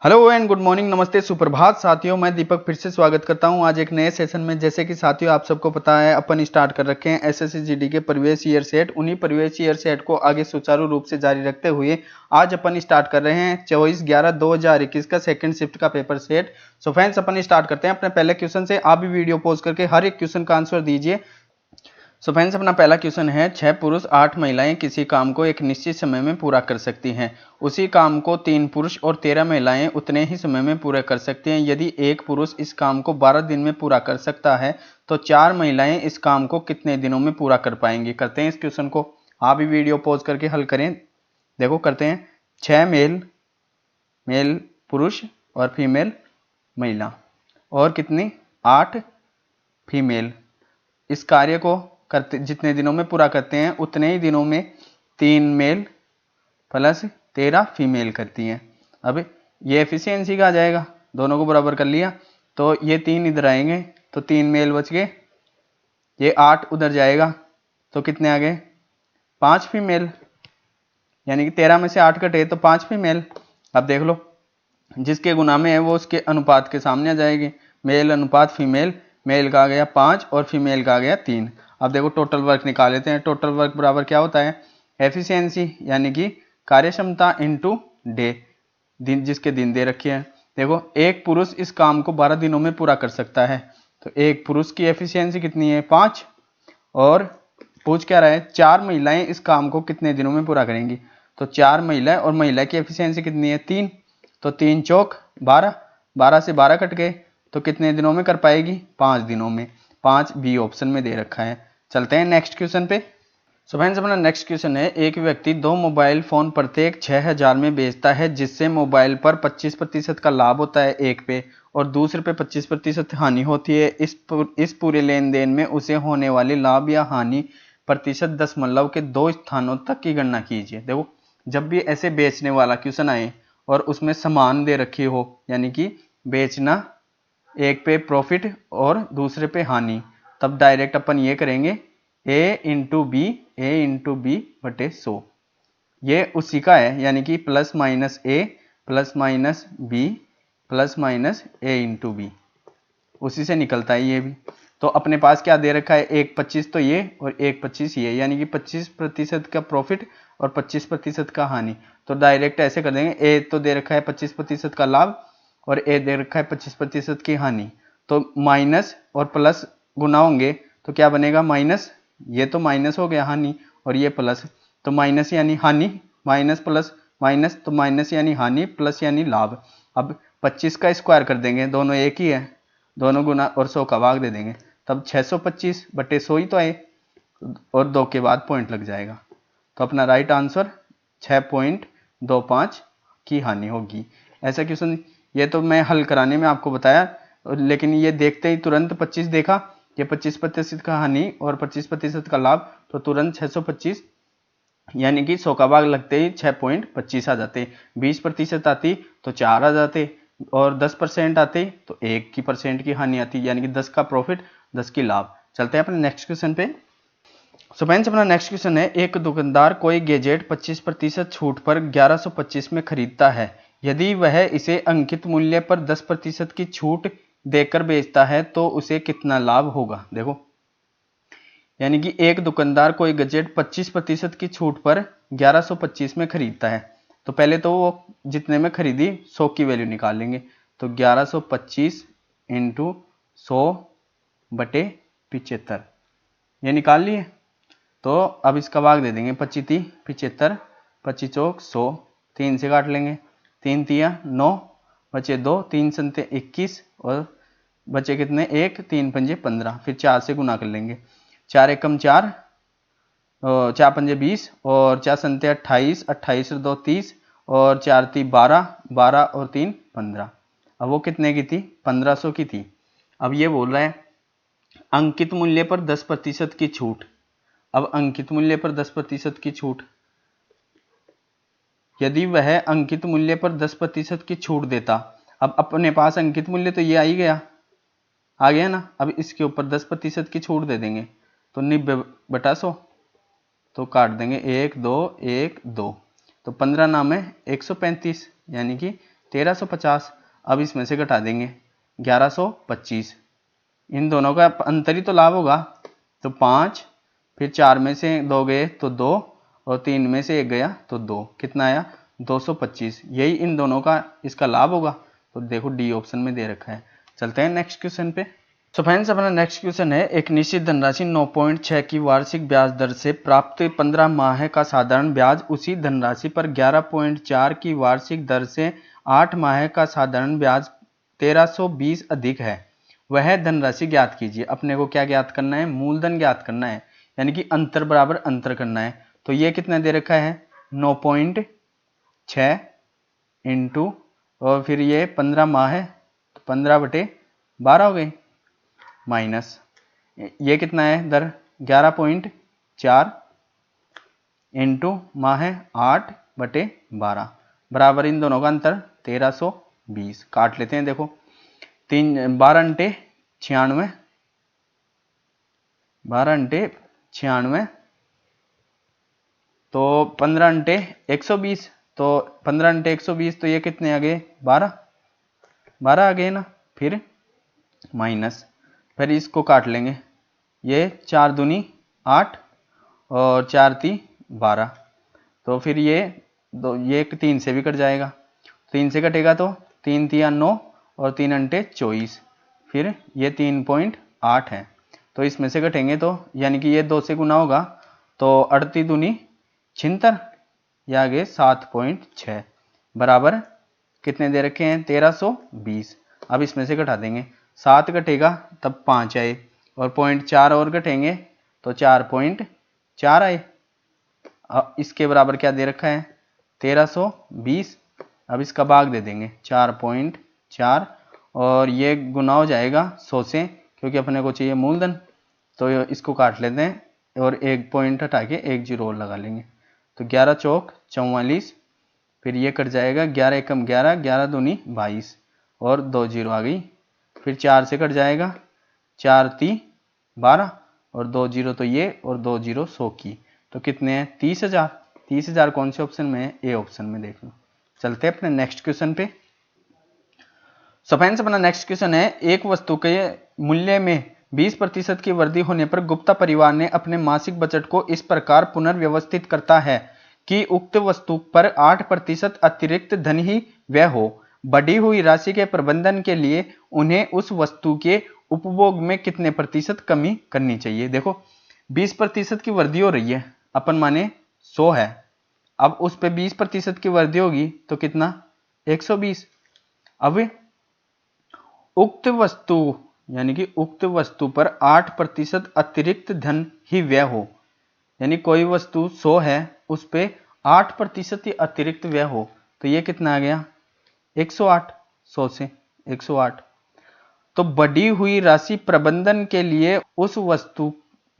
Hello and good morning, नमस्ते, सुप्रभात साथियों। मैं दीपक फिर से स्वागत करता हूं आज एक नए सेशन में। जैसे कि साथियों आप सबको पता है अपन स्टार्ट कर रखे हैं एसएससी जीडी के प्रीवियस ईयर सेट। उन्हीं प्रीवियस ईयर सेट को आगे सुचारू रूप से जारी रखते हुए आज अपन स्टार्ट कर रहे हैं 24/11/2021 का सेकंड शिफ्ट का पेपर सेट। सो फ्रेंड्स अपन स्टार्ट करते हैं अपने पहले क्वेश्चन से। आप भी वीडियो पॉज करके हर एक क्वेश्चन का आंसर दीजिए। सो फ्रेंड्स अपना पहला क्वेश्चन है, 6 पुरुष 8 महिलाएं किसी काम को एक निश्चित समय में पूरा कर सकती हैं। उसी काम को 3 पुरुष और 13 महिलाएं उतने ही समय में पूरा कर सकते हैं। यदि एक पुरुष इस काम को 12 दिन में पूरा कर सकता है तो 4 महिलाएं इस काम को कितने दिनों में पूरा कर पाएंगी। करते हैं इस क्वेश्चन को, आप भी वीडियो पॉज करके हल करें। देखो करते हैं, 6 मेल पुरुष और फीमेल महिला और कितनी 8 फीमेल इस कार्य को करते जितने दिनों में पूरा करते हैं उतने ही दिनों में 3 मेल प्लस 13 फीमेल करती हैं। अब ये एफिशिएंसी का आ जाएगा, दोनों को बराबर कर लिया तो ये 3 इधर आएंगे तो 3 मेल बच गए, ये 8 उधर जाएगा तो कितने आ गए 5 फीमेल, यानी कि 13 में से 8 कटे तो 5 फीमेल। अब देख लो जिसके गुना में है वो उसके अनुपात के सामने आ जाएगी। मेल अनुपात फीमेल, मेल का आ गया 5 और फीमेल का आ गया 3। अब देखो टोटल वर्क निकाल लेते हैं। टोटल वर्क बराबर क्या होता है, एफिशिएंसी यानी कि कार्यक्षमता इंटू डे, दिन जिसके दिन दे रखे हैं। देखो एक पुरुष इस काम को 12 दिनों में पूरा कर सकता है तो एक पुरुष की एफिशिएंसी कितनी है 5, और पूछ क्या रहा है 4 महिलाएं इस काम को कितने दिनों में पूरा करेंगी। तो 4 महिलाएं और महिला की एफिशिएंसी कितनी है 3, तो 3 चौक 12, 12 से 12 कट गए तो कितने दिनों में कर पाएगी 5 दिनों में। 5 बी ऑप्शन में दे रखा है। चलते हैं नेक्स्ट क्वेश्चन पे। सो फ्रेंड्स अपना नेक्स्ट क्वेश्चन है, एक व्यक्ति 2 मोबाइल फोन प्रत्येक 6000 में बेचता है जिससे मोबाइल पर 25% का लाभ होता है एक पे और दूसरे पे 25% हानि होती है। इस पूरे लेन देन में उसे होने वाले लाभ या हानि प्रतिशत दशमलव के 2 स्थानों तक की गणना कीजिए। देखो जब भी ऐसे बेचने वाला क्वेश्चन आए और उसमें समान दे रखी हो, यानी कि बेचना एक पे प्रॉफिट और दूसरे पे हानि, तब डायरेक्ट अपन ये करेंगे ए इंटू बी बटे 100। ये उसी का है, यानी कि plus minus A plus minus B plus minus A into B, उसी से निकलता है ये भी। तो अपने पास क्या दे रखा है, एक 25 तो ये और एक 25 ये, यानी कि 25% का प्रॉफिट और 25% का हानि। तो डायरेक्ट ऐसे कर देंगे, ए तो दे रखा है 25% का लाभ और ए दे रखा है 25% की हानि, तो माइनस और प्लस गुना होंगे तो क्या बनेगा माइनस, ये तो माइनस हो गया हानि और ये प्लस, तो माइनस यानी हानि, माइनस प्लस माइनस तो माइनस यानी हानि प्लस यानी लाभ। अब 25 का स्क्वायर कर देंगे, दोनों एक ही है, दोनों गुना और 100 का भाग दे देंगे, तब 625 बटे 100 ही तो आए और 2 के बाद पॉइंट लग जाएगा। तो अपना राइट आंसर 6.25 की हानि होगी। ऐसा क्वेश्चन ये तो मैं हल कराने में आपको बताया, लेकिन ये देखते ही तुरंत 25 देखा, ये 25% का हानि और 25% का लाभ, तो तुरंत 625 यानी कि 100 का भाग लगते ही 6.25 आ जाते। 20% आती तो 4 आ जाते और 10% आते तो 1% की हानि आती, यानी कि 10 का प्रॉफिट 10 की लाभ। चलते हैं अपने नेक्स्ट क्वेश्चन पे। सो फ्रेंड्स अपना नेक्स्ट क्वेश्चन है, एक दुकानदार कोई गैजेट 25% छूट पर 1125 में खरीदता है। यदि वह इसे अंकित मूल्य पर 10% की छूट देकर बेचता है तो उसे कितना लाभ होगा। देखो यानी कि एक दुकानदार कोई गैजेट 25% की छूट पर 1125 में खरीदता है, तो पहले तो वो जितने में खरीदी 100 की वैल्यू निकाल लेंगे, तो 1125 इंटू 100 बटे 75 ये निकाल लिए। तो अब इसका भाग दे देंगे, 25 75 25 चौक 100, 3 से काट लेंगे, 3 तिया 9 बचे 2, 3 संते 21 और बचे कितने 1, 3 पंजे 15, फिर 4 से गुना कर लेंगे, 4 एकम 4, 4 पंजे 20 और 4 संते 28, 28 और 2 30 और 4 ती 12, 12 और 3 15। अब वो कितने की थी 1500 की थी। अब ये बोल रहा है अंकित मूल्य पर 10% की छूट। अब अंकित मूल्य पर 10% की छूट, यदि वह अंकित मूल्य पर 10% की छूट देता, अब अपने पास अंकित मूल्य तो ये आ ही गया, आ गया ना, अब इसके ऊपर 10% की छूट दे देंगे तो 90/100, तो काट देंगे 1 2 1 2, तो 15 नाम है 135, यानी कि 1350। अब इसमें से घटा देंगे 1125। इन दोनों का अंतर ही तो लाभ होगा। तो 5, फिर 4 में से 2 गए तो 2, और 3 में से 1 गया तो 2, कितना आया 225। यही इन दोनों का इसका लाभ होगा। तो देखो डी ऑप्शन में दे रखा है। चलते हैं नेक्स्ट क्वेश्चन पे। सो फ्रेंड्स, अपना नेक्स्ट क्वेश्चन है, एक निश्चित धनराशि 9.6 की वार्षिक ब्याज दर से प्राप्त 15 माह का साधारण ब्याज उसी धनराशि पर 11.4 की वार्षिक दर से 8 माह का साधारण ब्याज 1320 अधिक है, वह धनराशि ज्ञात कीजिए। अपने को क्या ज्ञात करना है, मूलधन ज्ञात करना है, यानी कि अंतर बराबर अंतर करना है। तो ये कितना दे रखा है 9.6 इंटू, और फिर ये 15 माह है तो 15/12 हो गई, माइनस ये कितना है दर 11.4 इंटू माह है 8/12 बराबर इन दोनों का अंतर 1320। काट लेते हैं। देखो 12 × 96, 12 × 96 तो 15 × 120, तो 15 × 120 तो ये कितने आ गए 12 आ गए ना। फिर माइनस, फिर इसको काट लेंगे, ये 4 दूनी 8 और 4 × 3 = 12। तो फिर ये 3 से भी कट जाएगा, 3 से कटेगा तो 3 × 3 = 9 और 3 × 24, फिर ये 3.8 है। तो इसमें से घटेंगे तो यानी कि ये 2 से गुना होगा तो 38 दूनी 76, या आगे 7.6 बराबर कितने दे रखे हैं 1320। अब इसमें से घटा देंगे, 7 घटेगा तब 5 आए, और 0.4 और घटेंगे तो 4.4 आए। अब इसके बराबर क्या दे रखा है 1320। अब इसका भाग दे देंगे 4.4, और ये गुना हो जाएगा 100 से, क्योंकि अपने को चाहिए मूलधन। तो इसको काट लेते हैं और एक पॉइंट हटा के 1 0 और लगा लेंगे। तो 11 चौक 44, फिर ये कट जाएगा 11 एकम 11, 11 दूनी 22 और 2 0 आ गई। फिर 4 से कट जाएगा, 4 × 3 = 12 और 2 0 तो ये, और 2 0 100 की, तो कितने हैं 30,000। 30,000 कौन से ऑप्शन में है, ए ऑप्शन में। देख लो। चलते हैं अपने नेक्स्ट क्वेश्चन पे। सो फ्रेंड्स, अपना नेक्स्ट क्वेश्चन है, एक वस्तु के मूल्य में 20% की वृद्धि होने पर गुप्ता परिवार ने अपने मासिक बजट को इस प्रकार पुनर्व्यवस्थित करता है कि उक्त वस्तु पर 8% अतिरिक्त धन ही व्यय हो। बढ़ी हुई राशि के प्रबंधन के लिए उन्हें उस वस्तु के उपभोग में कितने प्रतिशत कमी करनी चाहिए। देखो 20% की वृद्धि हो रही है, अपन माने 100 है, अब उस पे 20% की वृद्धि होगी तो कितना 120। अब उक्त वस्तु यानी कि उक्त वस्तु पर 8% अतिरिक्त धन ही व्यय हो, यानी कोई वस्तु 100 है उस पे 8% ही अतिरिक्त व्यय हो, तो ये कितना आ गया 108। 100 से 108। तो बढ़ी हुई राशि प्रबंधन के लिए उस वस्तु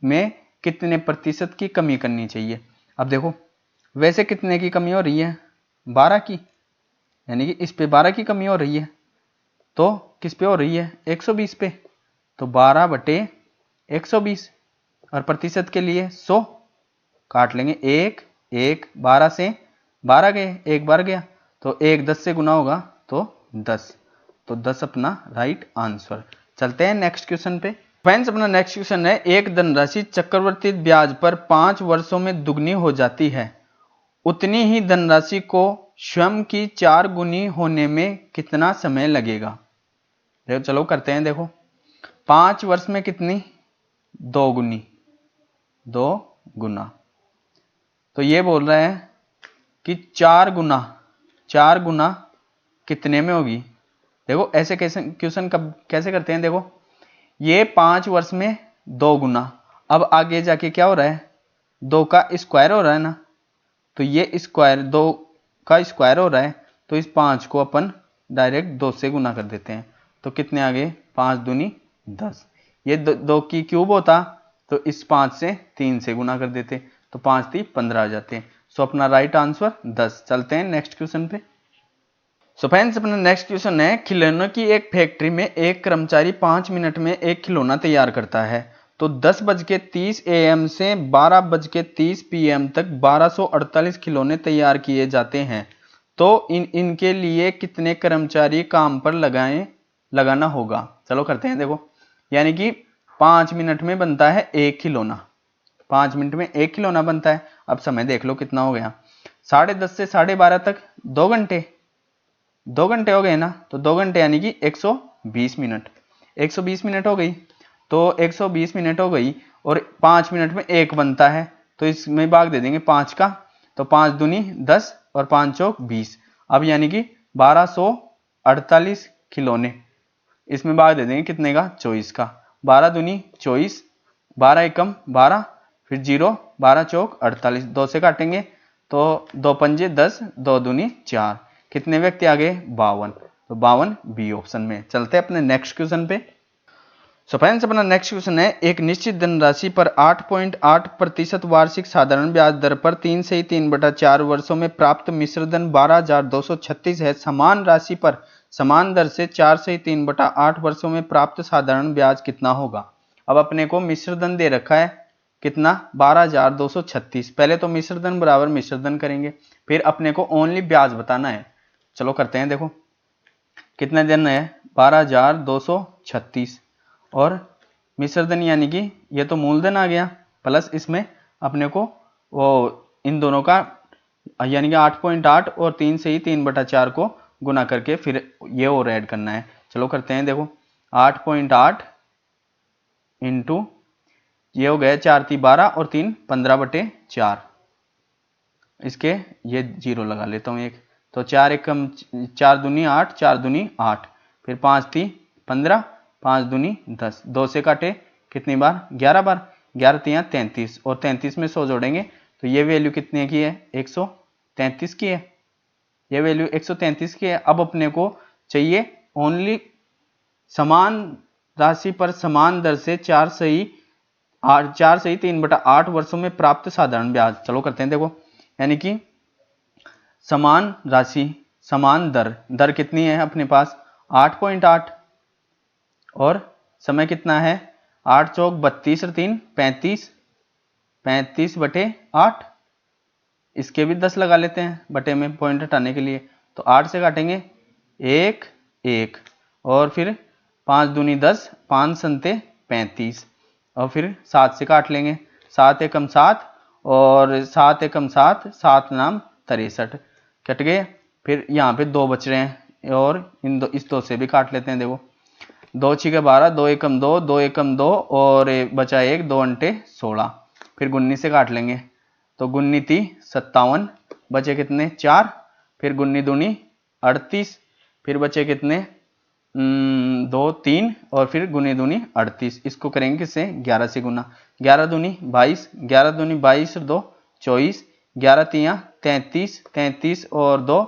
में कितने प्रतिशत की कमी करनी चाहिए। अब देखो वैसे कितने की कमी हो रही है 12 की, यानी कि इस पे 12 की कमी हो रही है, तो किस पे हो रही है 120 पे, तो 12/120 और प्रतिशत के लिए 100 काट लेंगे। 1 1 12 से 12 गए, 1 बार गया, तो 1 10 से गुना होगा तो 10, तो 10 अपना राइट आंसर। चलते हैं नेक्स्ट क्वेश्चन पे। फ्रेंड्स, अपना नेक्स्ट क्वेश्चन है, एक धनराशि चक्रवृद्धि ब्याज पर 5 वर्षों में दुगनी हो जाती है, उतनी ही धनराशि को स्वयं की 4 गुनी होने में कितना समय लगेगा। देखो चलो करते हैं। देखो 5 वर्ष में कितनी 2 गुनी, 2 गुना, तो ये बोल रहा है कि 4 गुना कितने में होगी। देखो ऐसे कैसे क्वेश्चन कैसे करते हैं। देखो ये 5 वर्ष में 2 गुना, अब आगे जाके क्या हो रहा है 2 का स्क्वायर हो रहा है ना, तो ये स्क्वायर 2 का स्क्वायर हो रहा है, तो इस 5 को अपन डायरेक्ट 2 से गुना कर देते हैं, तो कितने आ गए 5 दूनी 10। ये 2 की क्यूब होता तो इस 5 से 3 से गुना कर देते, तो 5 3 15 आ जाते हैं। सो अपना राइट आंसर 10। चलते हैं नेक्स्ट क्वेश्चन पे। सो फ्रेंड्स, अपना नेक्स्ट क्वेश्चन है, खिलौनों की एक फैक्ट्री में एक कर्मचारी 5 मिनट में एक खिलौना तैयार करता है, तो 10:30 AM से 12:30 PM तक 1248 खिलौने तैयार किए जाते हैं, तो इनके लिए कितने कर्मचारी काम पर लगाना होगा। चलो करते हैं देखो, यानी कि 5 मिनट में बनता है 1 खिलौना, 5 मिनट में 1 खिलौना बनता है। अब समय देख लो कितना हो गया, 10:30 से 12:30 तक 2 घंटे, 2 घंटे हो गए ना, तो 2 घंटे यानी कि 120 मिनट, 120 मिनट हो गई। तो 120 मिनट हो गई और 5 मिनट में 1 बनता है, तो इसमें भाग दे देंगे 5 का, तो 5 दूनी 10 और 5 चौक 20। अब यानी कि 1248 खिलौने, इसमें भाग दे देंगे कितने का, 24 का, 12 दूनी 24, 12 एकम 12, फिर 0, 12 चौक 48, 2 से काटेंगे तो 2 पंजे 10, 2 दूनी 4, कितने व्यक्ति आ गए, 52, तो 52 बी ऑप्शन में। चलते हैं अपने नेक्स्ट क्वेश्चन पे। सो फ्रेंड्स अपना नेक्स्ट क्वेश्चन है, एक निश्चित धनराशि पर 8.8% वार्षिक साधारण ब्याज दर पर 3 से 3/4 वर्षों में प्राप्त मिश्रधन 12,236 है। समान राशि पर समान दर से 4 से 3/8 वर्षों में प्राप्त साधारण ब्याज कितना होगा। अब अपने को मिश्रधन दे रखा है कितना, 12,236। पहले तो मिश्रधन बराबर मिश्रधन करेंगे, फिर अपने को ओनली ब्याज बताना है। चलो करते हैं, देखो कितने दिन है, 12,236 और मिश्रधन यानी कि ये तो मूलधन आ गया, प्लस इसमें अपने को वो इन दोनों का यानी कि 8.8 और 3 से ही 3/4 को गुना करके फिर ये और ऐड करना है। चलो करते हैं, देखो 8.8 इंटू ये हो गया 4 × 12 और 3 15/4, इसके ये 0 लगा लेता हूँ एक, तो 4 एकम 4 दूनी 8, 4 दूनी 8, फिर 5 × 3 15, 5 दूनी 10, 2 से काटे कितनी बार, 11 बार, 11 × 3 33 और 33 में 100 जोड़ेंगे तो ये वैल्यू कितने की है, 133 की है, ये वैल्यू 133 की है। अब अपने को चाहिए ओनली समान राशि पर समान दर से 4 से ही 3/8 वर्षों में प्राप्त साधारण ब्याज। चलो करते हैं, देखो यानी कि समान राशि समान दर, दर कितनी है अपने पास 8.8 और समय कितना है, 8 चौक 32 और 3 35, 35/8, इसके भी 10 लगा लेते हैं बटे में पॉइंट हटाने के लिए, तो 8 से काटेंगे 1 1 और फिर 5 दूनी 10, 5 संते 35 और फिर 7 से काट लेंगे, 7 एकम 7 और 7 एकम 7, 7 नाम 63 कट गए। फिर यहाँ पे 2 बच रहे हैं और इस 2 से भी काट लेते हैं, देखो 2 × 6 12, 2 एकम 2, 2 एकम 2 और बचा 1, 2 अंटे 16, फिर 19 से काट लेंगे तो 19 × 3 57, बचे कितने 4, फिर 19 दूनी 38, फिर बचे कितने 2 3 और फिर गुनी दूनी 38, इसको करेंगे किससे 11 से गुना, 11 दूनी 22, 11 दूनी 22 और 2 24, 11 × 3 33, 33 और 2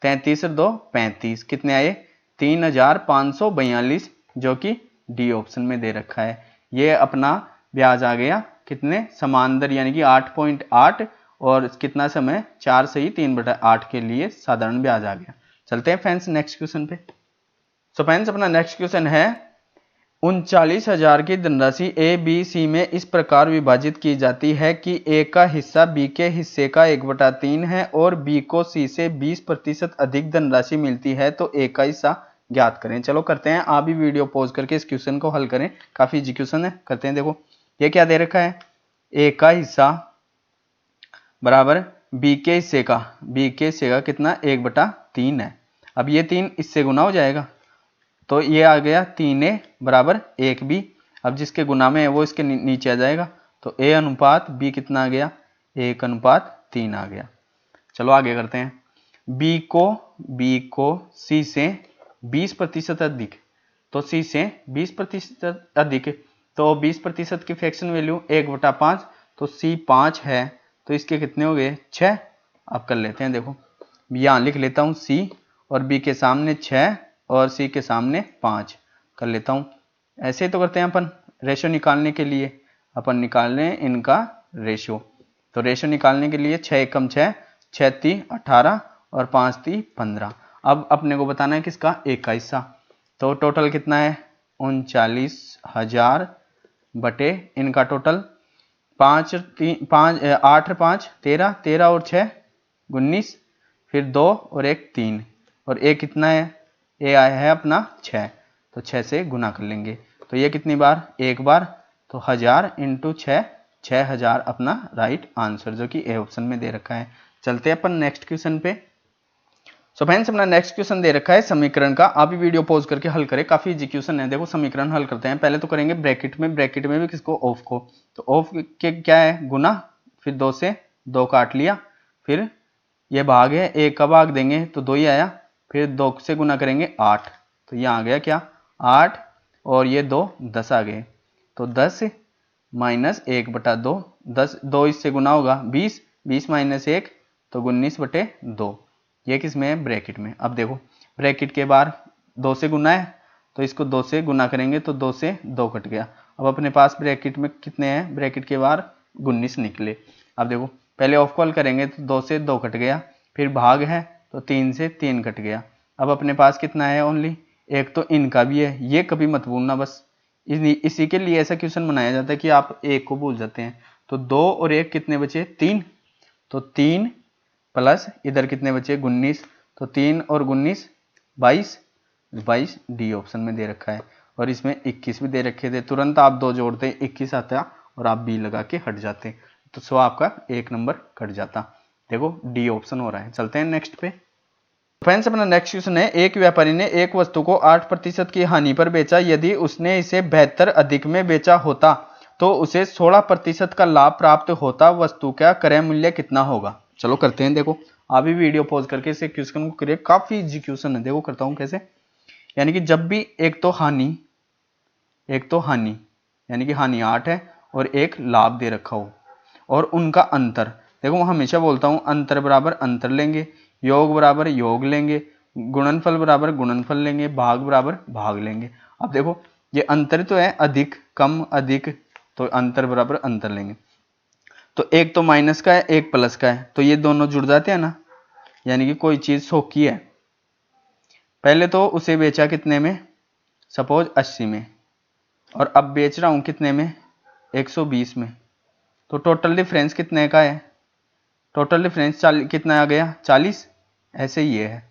33 और 2 35, कितने आए 3,542 जो कि डी ऑप्शन में दे रखा है। ये अपना ब्याज आ गया कितने समान दर यानी कि 8.8 और कितना समय 4 से ही 3/8 के लिए साधारण ब्याज आ गया। चलते हैं फ्रेंड्स नेक्स्ट क्वेश्चन पे। सो फ्रेंड्स अपना नेक्स्ट क्वेश्चन है, 39,000 की धनराशि ए बी सी में इस प्रकार विभाजित की जाती है कि ए का हिस्सा बी के हिस्से का 1/3 है और बी को सी से 20% अधिक धनराशि मिलती है, तो ए का हिस्सा ज्ञात करें। चलो करते हैं, आप भी वीडियो पॉज करके इस क्वेश्चन को हल करें, काफी इजी क्वेश्चन है। करते हैं, देखो ये क्या दे रखा है, ए का हिस्सा बराबर बी के हिस्से का कितना 1/3 है। अब ये 3 इससे गुना हो जाएगा तो ये आ गया 3a बराबर 1b, अब जिसके गुना में है वो इसके नीचे आ जाएगा, तो a अनुपात b कितना आ गया 1/3 आ गया। चलो आगे करते हैं, b को c से 20% अधिक, तो c से 20% अधिक, तो 20% की फ्रैक्शन वैल्यू 1/5, तो c 5 है तो इसके कितने हो गए 6। अब कर लेते हैं, देखो यहाँ लिख लेता हूँ c और b के सामने 6 और c के सामने 5 कर लेता हूँ। ऐसे तो करते हैं अपन रेशो निकालने के लिए, अपन निकाल रहे हैं इनका रेशो, तो रेशो निकालने के लिए 6 एकम 6, 6 × 3 18 और 5 × 3 15। अब अपने को बताना है किसका एक का हिस्सा, तो टोटल कितना है 39,000 बटे इनका टोटल 8 × 5 13, 13 और 6 19, फिर 2 और एक 3, और ए कितना है, ए आया है अपना 6, तो 6 से गुना कर लेंगे। तो ये कितनी बार, एक बार, तो 1000 × 6, 6000 अपना राइट आंसर, जो कि ए ऑप्शन में दे रखा है। चलते हैं अपन नेक्स्ट क्वेश्चन पे। सो फ्रेंड्स अपना नेक्स्ट क्वेश्चन दे रखा है समीकरण का, आप भी वीडियो पॉज करके हल करें, काफी इजी क्वेश्चन है। देखो समीकरण हल करते हैं, पहले तो करेंगे ब्रैकेट में भी किसको, ऑफ को, तो ऑफ के क्या है गुना, फिर 2 से 2 काट लिया, फिर ये भाग है, 1 का भाग देंगे तो 2 ही आया, फिर 2 से गुना करेंगे 8, तो ये आ गया क्या 8, और ये 2 10 आ गए, तो 10 माइनस 1/2, 10 2 इससे गुना होगा 20, 20 माइनस 1 तो 19/2, ये किस में है, ब्रैकेट में। अब देखो ब्रैकेट के बाहर 2 से गुना है, तो इसको 2 से गुना करेंगे तो 2 से 2 कट गया। अब अपने पास ब्रैकेट में कितने हैं, ब्रैकेट के बाहर 19 निकले। अब देखो पहले ऑफ कॉल करेंगे तो 2 से 2 कट गया, फिर भाग है तो 3 से 3 कट गया। अब अपने पास कितना है, ओनली एक, तो इनका भी है, ये कभी मत भूलना, बस इसी के लिए ऐसा क्वेश्चन बनाया जाता है कि आप एक को भूल जाते हैं। तो 2 और 1 कितने बचे, 3, तो 3 प्लस इधर कितने बचे 19, तो 3 और 19 22, 22 डी ऑप्शन में दे रखा है, और इसमें 21 भी दे रखे थे। तुरंत आप 2 जोड़ते 21 आता और आप बी लगा के हट जाते, तो सो आपका 1 नंबर कट जाता। देखो डी ऑप्शन हो रहा है। चलते हैं नेक्स्ट पे। फ्रेंड्स अपना नेक्स्ट क्वेश्चन है, एक व्यापारी ने एक वस्तु को 8% की हानि पर बेचा, यदि उसने इसे 72 अधिक में बेचा होता तो उसे 16% का लाभ प्राप्त होता, वस्तु का क्रय मूल्य कितना होगा। चलो करते हैं, देखो आप भी वीडियो पॉज करके इसे क्वेश्चन को करिए, काफी इजी क्वेश्चन है। देखो करता हूं कैसे, यानी कि जब भी एक तो हानि यानी कि हानि 8 है और एक लाभ दे रखा हो, और उनका अंतर, देखो मैं हमेशा बोलता हूं अंतर बराबर अंतर लेंगे, योग बराबर योग लेंगे, गुणनफल बराबर गुणनफल लेंगे, भाग बराबर भाग लेंगे। अब देखो ये अंतर तो है अधिक कम अधिक, तो अंतर बराबर अंतर लेंगे। तो एक तो माइनस का है एक प्लस का है, तो ये दोनों जुड़ जाते हैं ना, यानी कि कोई चीज 100 की है, पहले तो उसे बेचा कितने में, सपोज 80 में, और अब बेच रहा हूं कितने में, 120 में, तो टोटल डिफरेंस कितने का है, टोटल डिफरेंस कितना आ गया 40। ऐसे ही ये है,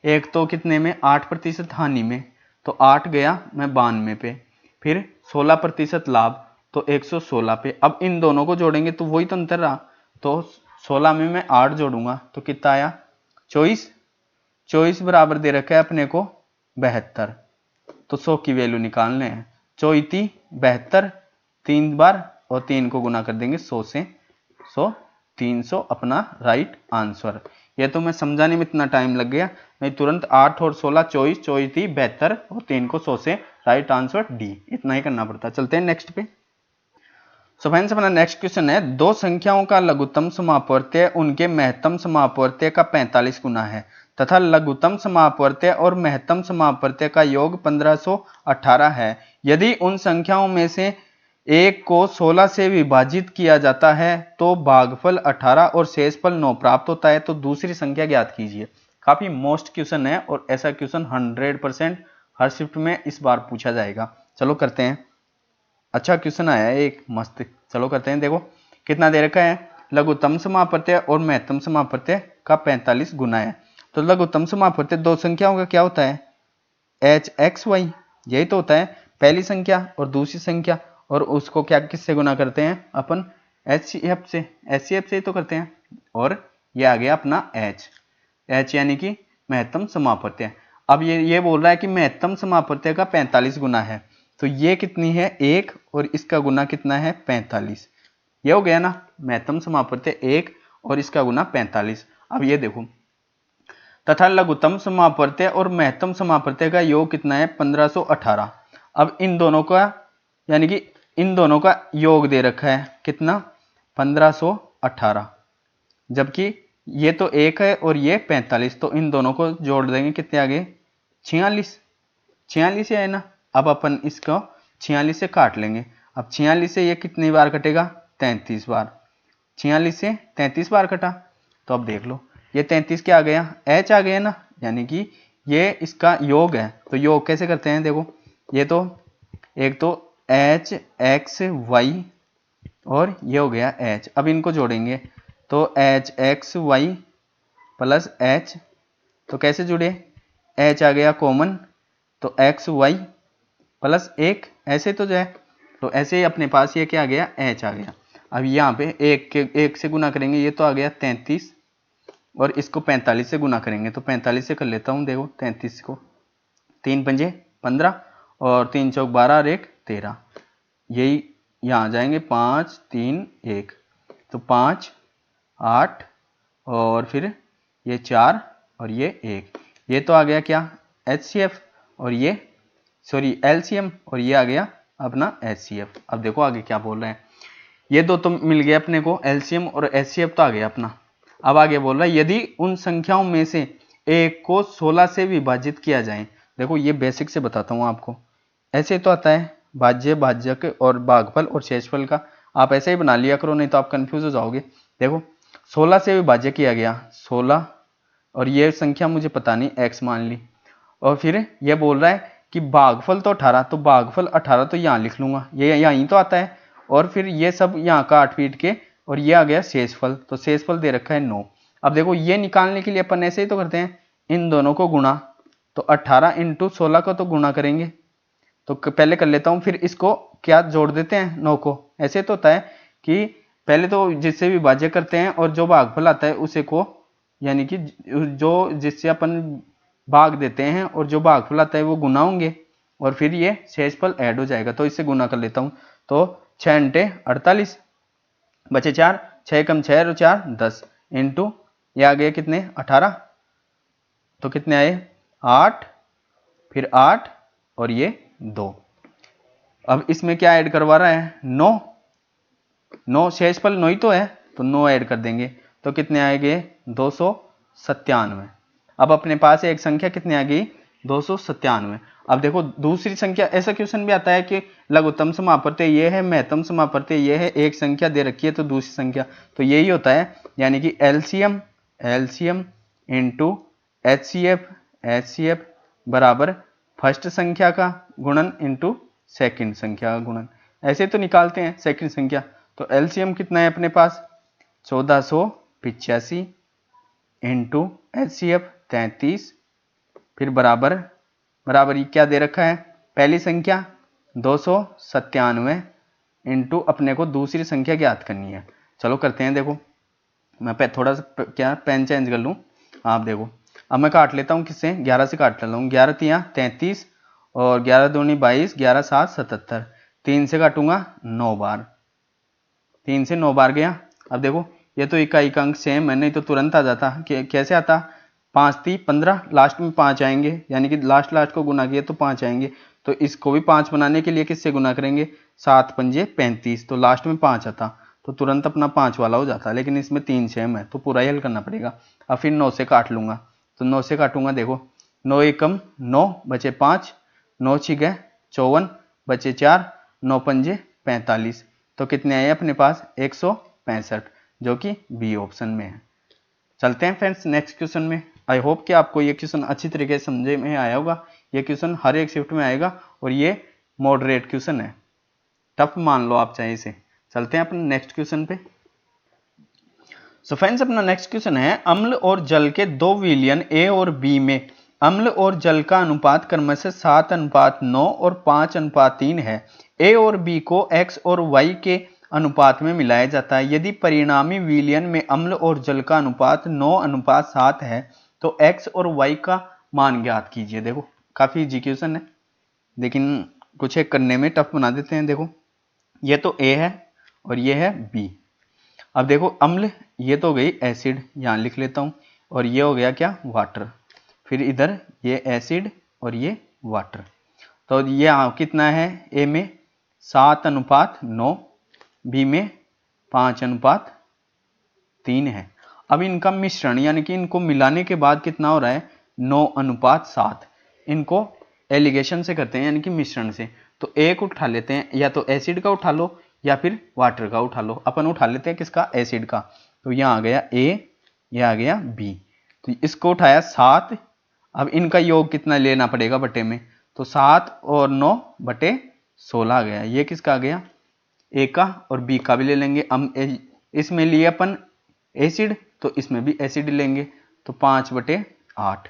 एक तो कितने में 8% हानि में, तो 8 गया मैं 92 पे, फिर 16% लाभ तो 116 पे। अब इन दोनों को जोड़ेंगे तो वही तो अंतर रहा, तो 16 में मैं 8 जोड़ूंगा तो कितना आया 24, 24 बराबर दे रखा है अपने को 72, तो 100 की वैल्यू निकालने हैं, 24 72 3 बार, और 3 को गुना कर देंगे 100 से, 100 300 अपना राइट आंसर। ये तो मैं समझाने में इतना टाइम लग गया, मैं तुरंत 8 और 16 24, 24 थी 72 और 3 को 100 से, राइट आंसर डी, इतना ही करना पड़ता। चलते हैं नेक्स्ट पे। सो फ्रेंड्स अपना नेक्स्ट क्वेश्चन है, दो संख्याओं का लघुत्तम समापवर्त्य उनके महत्तम समापवर्त्य का 45 गुना है तथा लघुत्तम समापवर्त्य और महत्तम समापवर्त्य का योग 1518 है। यदि उन संख्याओं में से एक को 16 से विभाजित किया जाता है तो भागफल 18 और शेषफल 9 प्राप्त होता है, तो दूसरी संख्या ज्ञात कीजिए। काफी मोस्ट क्वेश्चन है, और ऐसा क्वेश्चन 100% हर शिफ्ट में इस बार पूछा जाएगा। चलो करते हैं, अच्छा क्वेश्चन आया है एक मस्त, चलो करते हैं। देखो कितना दे रखा है, लघुत्तम समापवर्त्य और महत्तम समापवर्त्य का 45 गुना है। तो लघुत्तम समापवर्त्य दो संख्याओं का क्या होता है, एच एक्स वाई, यही तो होता है, पहली संख्या और दूसरी संख्या, और उसको क्या किससे गुना करते हैं अपन, एचसीएफ से, एचसीएफ से ही तो करते हैं, और ये आ गया अपना एच, एच यानी कि महत्तम समापवर्त्य। अब ये बोल रहा है कि महत्तम समापवर्त्य का 45 गुना है, तो ये कितनी है 1, और इसका गुना कितना है 45, ये हो गया ना महत्तम समापवर्त्य 1 और इसका गुना 45। अब ये देखो, तथा लघुत्तम समापवर्त्य और महत्तम समापवर्त्य का योग कितना है 1518। अब इन दोनों का, यानी कि इन दोनों का योग दे रखा है कितना 1518, जबकि ये तो 1 है और ये 45, तो इन दोनों को जोड़ देंगे कितने आ गए 46, 46 है ना। अब अपन इसको 46 से काट लेंगे, अब 46 से ये कितनी बार कटेगा 33 बार, 46 से 33 बार कटा, तो अब देख लो ये 33 क्या आ गया h आ गया ना, यानी कि ये इसका योग है। तो योग कैसे करते हैं, देखो ये तो एक तो h x y और ये हो गया h, अब इनको जोड़ेंगे तो h x y plus H, तो कैसे जुड़े, H आ गया कॉमन, तो XY प्लस 1 ऐसे तो जो है, तो ऐसे ही अपने पास ये क्या आ गया, H आ गया। अब यहाँ पे 1 से गुना करेंगे, ये तो आ गया 33 और इसको 45 से गुना करेंगे, तो 45 से कर लेता हूँ, देखो 33 को 3 पंजे 15 और 3 चौक 12 और 1 13, यही यहाँ आ जाएंगे 5 3 1, तो 5 8 और फिर ये 4 और ये 1, ये तो आ गया क्या HCF और ये सॉरी LCM और ये आ गया अपना HCF। अब देखो आगे क्या बोल रहे हैं, ये दो तो मिल गया अपने को, LCM और HCF तो आ गया अपना। अब आगे बोल रहा है यदि उन संख्याओं में से एक को 16 से विभाजित किया जाए, देखो ये बेसिक से बताता हूँ आपको, ऐसे तो आता है भाज्य भाज्यक और भागफल और शेषफल का, आप ऐसे ही बना लिया करो नहीं तो आप कंफ्यूज हो जाओगे। देखो 16 से विभाज्य किया गया 16 और ये संख्या मुझे पता नहीं x मान ली, और फिर ये बोल रहा है कि भागफल तो 18, तो भागफल 18 तो यहाँ लिख लूंगा, ये यहीं तो आता है, और फिर ये सब यहाँ का 8 फीट के, और ये आ गया शेषफल, तो शेषफल दे रखा है 9। अब देखो ये निकालने के लिए अपन ऐसे ही तो करते हैं, इन दोनों को गुणा, तो 18 × 16 को तो गुणा करेंगे, तो पहले कर लेता हूँ, फिर इसको क्या जोड़ देते हैं 9 को, ऐसे तो होता है कि पहले तो जिससे विभाज्य करते हैं और जो भागफल आता है उसे को, यानी कि जो जिससे अपन भाग देते हैं और जो भागफल आता है वो गुना होंगे और फिर ये शेषफल ऐड हो जाएगा, तो इससे गुना कर लेता हूँ, तो 6 × 48 बचे 4, 6 कम 6 और 4 10 इंटू ये आ गए कितने 18, तो कितने आए 8, फिर 8 और ये 2। अब इसमें क्या ऐड करवा रहा है 9 शेषफल 9 ही तो है, तो 9 ऐड कर देंगे, तो कितने आएंगे 297। अब अपने पास एक संख्या कितनी आ गई 297। अब देखो दूसरी संख्या, ऐसा क्वेश्चन भी आता है कि लघुत्तम समापवर्ती ये है, महत्तम समापवर्ती ये है, एक संख्या दे रखी है तो दूसरी संख्या, तो यही होता है, यानी कि LCM इंटू HCF बराबर फर्स्ट संख्या का गुणन इंटू सेकंड संख्या का गुणन, ऐसे तो निकालते हैं सेकंड संख्या। तो LCM कितना है अपने पास 1485 इंटू HCF 33, फिर बराबर ये क्या दे रखा है, पहली संख्या 297 इंटू अपने को दूसरी संख्या ज्ञात करनी है। चलो करते हैं, देखो मैं थोड़ा सा क्या पेन चेंज कर लूँ, आप देखो अब मैं काट लेता हूँ, किससे 11 से काट लेता हूँ, 11 × 33 और 11 × 2 = 22, 11 × 7 = 77, 3 से काटूंगा 9 बार, 3 से 9 बार गया। अब देखो ये तो इकाई का अंक सेम है, नहीं तो तुरंत आ जाता, कैसे आता 5 × 3 = 15, लास्ट में 5 आएंगे, यानी कि लास्ट को गुना किया तो 5 आएंगे, तो इसको भी 5 बनाने के लिए किससे गुना करेंगे 7 पंजे 35, तो लास्ट में 5 आता, तो तुरंत अपना 5 वाला हो जाता, लेकिन इसमें 3 सेम है तो पूरा ही हल करना पड़ेगा। अब फिर 9 से काट लूंगा, तो 9 से काटूंगा, देखो 9 एकम 9 बचे 5, 9 छिके 54 बचे 4, 9 पंजे 45, तो कितने आए अपने पास 165, जो कि बी ऑप्शन में है। चलते हैं फ्रेंड्स नेक्स्ट क्वेश्चन में। आई होप कि आपको ये क्वेश्चन अच्छी तरीके से समझे में आया होगा, ये क्वेश्चन हर एक शिफ्ट में आएगा और ये मॉडरेट क्वेश्चन है, टफ मान लो आप चाहे इसे। चलते हैं अपने नेक्स्ट क्वेश्चन पे। सो फ्रेंड्स अपना नेक्स्ट क्वेश्चन है, अम्ल और जल के दो विलयन ए और बी में अम्ल और जल का अनुपात क्रमशः 7:9 और 5:3 है। ए और बी को एक्स और वाई के अनुपात में मिलाया जाता है। यदि परिणामी विलयन में अम्ल और जल का अनुपात 9:7 है तो एक्स और वाई का मान ज्ञात कीजिए। देखो काफी इजी क्वेश्चन है, लेकिन कुछ एक करने में टफ बना देते हैं। देखो ये तो ए है और ये है बी। अब देखो अम्ल ये तो गई एसिड, यहाँ लिख लेता हूँ, और ये हो गया क्या वाटर, फिर इधर ये एसिड और ये वाटर। तो ये कितना है, ए में 7:9, बी में 5:3 है। अब इनका मिश्रण यानी कि इनको मिलाने के बाद कितना हो रहा है 9:7। इनको एलिगेशन से करते हैं यानी कि मिश्रण से। तो एक उठा लेते हैं, या तो एसिड का उठा लो या फिर वाटर का उठा लो। अपन उठा लेते हैं किसका, एसिड का। तो यहाँ आ गया ए, यह आ गया बी, तो इसको उठाया 7। अब इनका योग कितना लेना पड़ेगा बटे में, तो 7 और 9 बटे 16 आ गया। ये किसका आ गया, ए का, और बी का भी ले लेंगे। हम इसमें लिए अपन एसिड तो इसमें भी एसिड लेंगे, तो 5/8।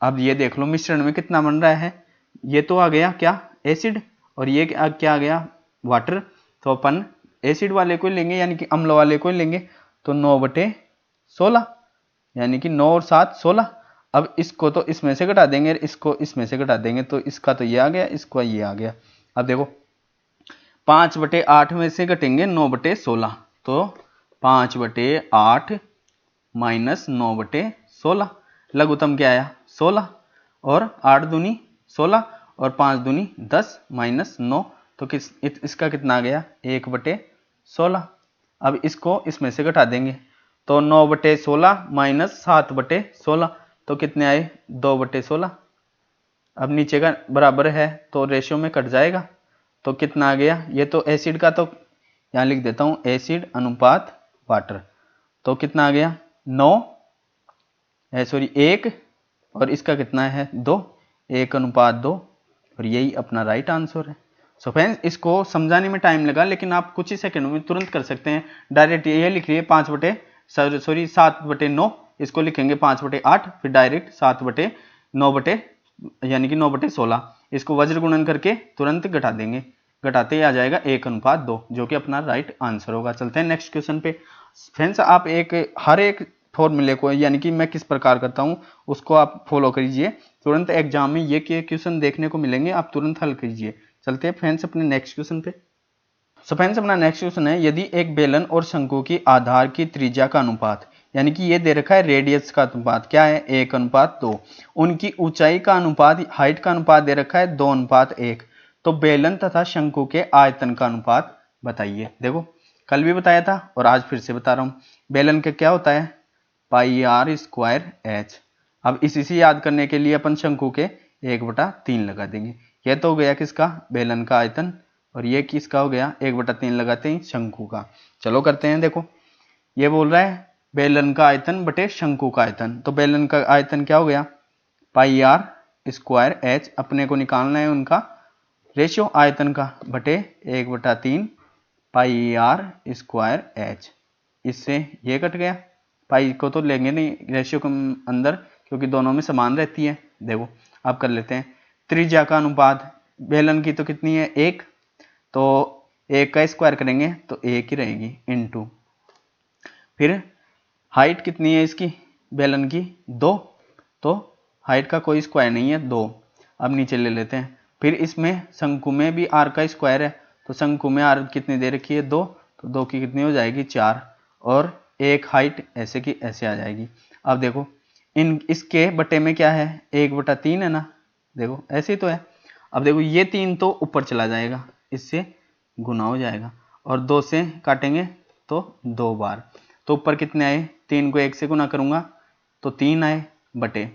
अब ये देख लो मिश्रण में कितना बन रहा है, ये तो आ गया क्या एसिड और ये क्या आ गया वाटर। तो अपन एसिड वाले को लेंगे यानी कि अम्ल वाले को लेंगे, तो 9/16 यानी कि 9 और 7 16। अब इसको तो इसमें से घटा देंगे, इसको इसमें से घटा देंगे, तो इसका तो ये आ गया, इसका ये आ गया। अब देखो 5/8 में से घटेंगे 9/16, तो 5/8 माइनस 9/16, लघुत्तम क्या आया 16, और 8 दूनी 16 और 5 दूनी 10 माइनस 9, तो इसका कितना आ गया 1/16। अब इसको इसमें से घटा देंगे, तो 9/16 माइनस 7/16, तो कितने आए 2/16। अब नीचे का बराबर है तो रेशियो में कट जाएगा, तो कितना आ गया, ये तो एसिड का, तो यहाँ लिख देता हूँ एसिड अनुपात वाटर, तो कितना आ गया 1, और इसका कितना है 2, 1/2, और यही अपना राइट आंसर है। सो फ्रेंड्स इसको समझाने में टाइम लगा, लेकिन आप कुछ ही सेकंडों में तुरंत कर सकते हैं। डायरेक्ट ये लिख लिए 7/9, इसको लिखेंगे 5/8, फिर डायरेक्ट 7/9 यानी कि 9/16, इसको वज्र गुणन करके तुरंत घटा देंगे, घटाते ही आ जाएगा 1/2, जो कि अपना राइट आंसर होगा। चलते हैं नेक्स्ट क्वेश्चन पे। फ्रेंड्स आप हर एक फॉर्मूले को यानी कि मैं किस प्रकार करता हूं उसको आप फॉलो कीजिए, तुरंत एग्जाम में ये क्वेश्चन देखने को मिलेंगे, आप तुरंत हल कीजिए। चलते हैं फ्रेंड्स अपने नेक्स्ट क्वेश्चन पे। सो फ्रेंड्स अपना नेक्स्ट क्वेश्चन है, यदि एक बेलन और शंकु की आधार की त्रिज्या का अनुपात, यानी कि ये दे रखा है रेडियस का अनुपात क्या है 1/2, उनकी ऊंचाई का अनुपात हाइट का अनुपात दे रखा है 2/1, तो बेलन तथा शंकु के आयतन का अनुपात बताइए। देखो कल भी बताया था और आज फिर से बता रहा हूं, बेलन का क्या होता है πr²h। अब इसी से याद करने के लिए अपन शंकु के 1/3 लगा देंगे। यह तो हो गया किसका बेलन का आयतन, और ये किसका हो गया 1/3 लगाते ही शंकु का। चलो करते हैं, देखो ये बोल रहा है बेलन का आयतन बटे शंकु का आयतन, तो बेलन का आयतन क्या हो गया πr²h, अपने को निकालना है उनका रेशियो आयतन का, बटे 1/3 πr²h। इससे ये कट गया, पाई को तो लेंगे नहीं रेशियो के अंदर क्योंकि दोनों में समान रहती है। देखो अब कर लेते हैं त्रिज्या का अनुपात, बेलन की तो कितनी है 1, तो 1 का स्क्वायर करेंगे तो 1 ही रहेगी, इनटू फिर हाइट कितनी है इसकी बेलन की 2, तो हाइट का कोई स्क्वायर नहीं है 2। अब नीचे ले लेते हैं, फिर इसमें शंकु में भी r का स्क्वायर है, तो शंकु में r कितनी दे रखी है 2, तो 2 की कितनी हो जाएगी 4, और एक हाइट ऐसे की ऐसे आ जाएगी। अब देखो इसके बटे में क्या है 1/3 है ना, देखो ऐसे ही तो है। अब देखो ये 3 तो ऊपर चला जाएगा, इससे गुना हो जाएगा, और 2 से काटेंगे तो 2 बार, तो ऊपर कितने आए 3 को 1 से गुना करूंगा तो 3 आए, बटे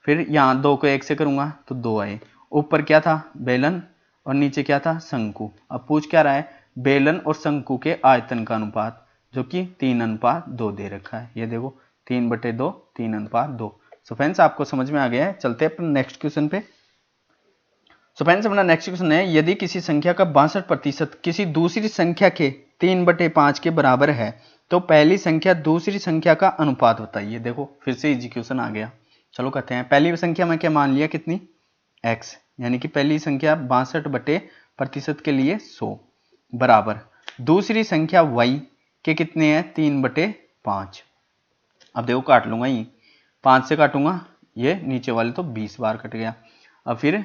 फिर यहाँ 2 को 1 से करूंगा तो 2 आए। ऊपर क्या था बेलन और नीचे क्या था शंकु। अब पूछ क्या रहा है बेलन और शंकु के आयतन का अनुपात, जो कि 3:2 दे रखा है। ये देखो 3/2 3:2। सो फ्रेंड्स आपको समझ में आ गया है। चलते हैं अपने नेक्स्ट क्वेश्चन पे। सो फ्रेंड्स अपना नेक्स्ट क्वेश्चन है, यदि किसी संख्या का 62% किसी दूसरी संख्या के 3/5 के बराबर है तो पहली संख्या दूसरी संख्या का अनुपात बताइए। देखो फिर से इजी क्वेश्चन आ गया। चलो कहते हैं पहली संख्या में क्या मान लिया कितनी x, यानी कि पहली संख्या 62% के लिए 100 बराबर दूसरी संख्या y के कितने हैं 3/5। अब देखो काट लूंगा, ये 5 से काटूंगा, ये नीचे वाले तो 20 बार कट गया। अब फिर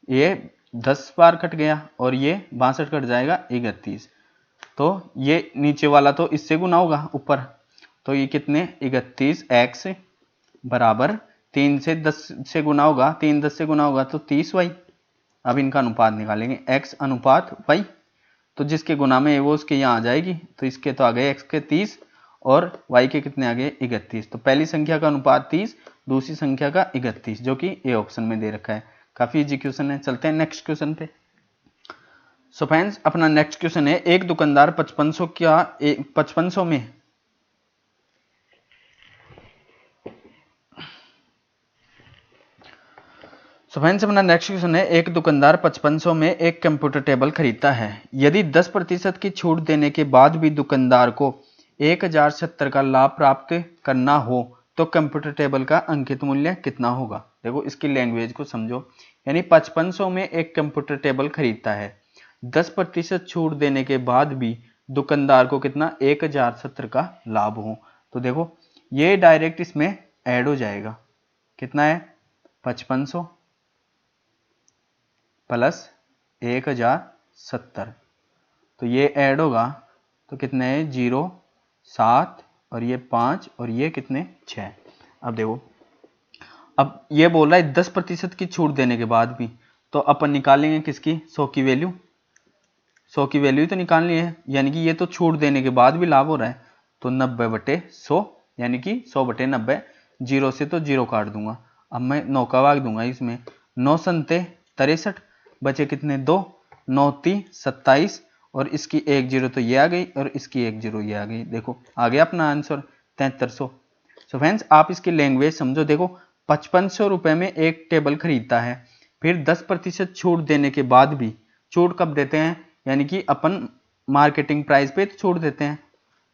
ये 10 बार कट गया और ये 62 कट जाएगा 31, तो ये नीचे वाला तो इससे गुना होगा ऊपर, तो ये कितने 31x बराबर 3 से 10 से गुना होगा, 3 10 से गुना होगा तो 30y। अब इनका अनुपात निकालेंगे x अनुपात y, तो जिसके गुना में वो उसके यहाँ आ जाएगी, तो इसके तो आ गए x के 30 और y के कितने आ गए 31। तो पहली संख्या का अनुपात 30, दूसरी संख्या का 31, जो कि ए ऑप्शन में दे रखा है। काफी इजी क्वेश्चन है। चलते हैं नेक्स्ट क्वेश्चन पे। सो फ्रेंड्स अपना नेक्स्ट क्वेश्चन है, एक दुकानदार 5500 में अपना नेक्स्ट क्वेश्चन है, एक दुकानदार 5500 में एक कंप्यूटर टेबल खरीदता है। यदि 10% की छूट देने के बाद भी दुकानदार को 1070 का लाभ प्राप्त करना हो तो कंप्यूटर टेबल का अंकित मूल्य कितना होगा। देखो इसकी लैंग्वेज को समझो, यानी 5500 में एक कंप्यूटर टेबल खरीदता है, 10% छूट देने के बाद भी दुकानदार को कितना 1070 का लाभ हो। तो देखो ये डायरेक्ट इसमें ऐड हो जाएगा, कितना है 5500 प्लस 1070, तो ये ऐड होगा तो कितने है 0 7 और ये 5 और ये कितने 6। अब देखो अब ये बोल रहा है 10% की छूट देने के बाद भी, तो अपन निकालेंगे किसकी 100 की वैल्यू, 100 की वैल्यू तो निकालनी है, यानी कि ये तो छूट देने के बाद भी लाभ हो रहा है, तो 90/100 यानी कि 100/90, 0 से तो 0 काट दूंगा। अब मैं 9 का भाग दूंगा इसमें, 9 संते 63, बचे कितने 2, 9 × 27 और इसकी 1 0 तो ये आ गई और इसकी 1 0 ये आ गई। देखो आ गया अपना आंसर 7300। सो फ्रेंड्स आप इसकी लैंग्वेज समझो, देखो 5500 रुपए में एक टेबल खरीदता है, फिर 10% छूट देने के बाद भी, छूट कब देते हैं यानी कि अपन मार्केटिंग प्राइस पे छूट देते हैं,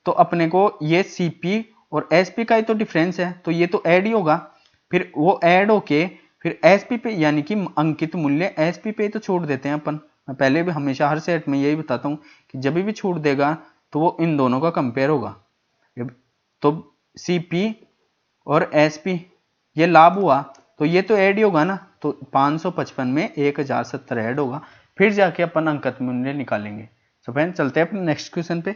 तो अपने को ये सीपी और एसपी का ही तो डिफरेंस है, तो ये तो ऐड ही होगा, फिर वो ऐड होके फिर एसपी पे यानी कि अंकित मूल्य एसपी पे तो छूट देते हैं अपन। मैं पहले भी हमेशा हर सेट में यही बताता हूँ कि जब भी छूट देगा तो वो इन दोनों का कंपेयर होगा। तो सीपी और एसपी ये लाभ हुआ तो ये तो ऐड ही होगा ना, तो 555 में 1070 ऐड होगा, फिर जाके अपन अंकित मूल्य निकालेंगे। सो फ्रेंड्स चलते हैं अपने नेक्स्ट क्वेश्चन पे।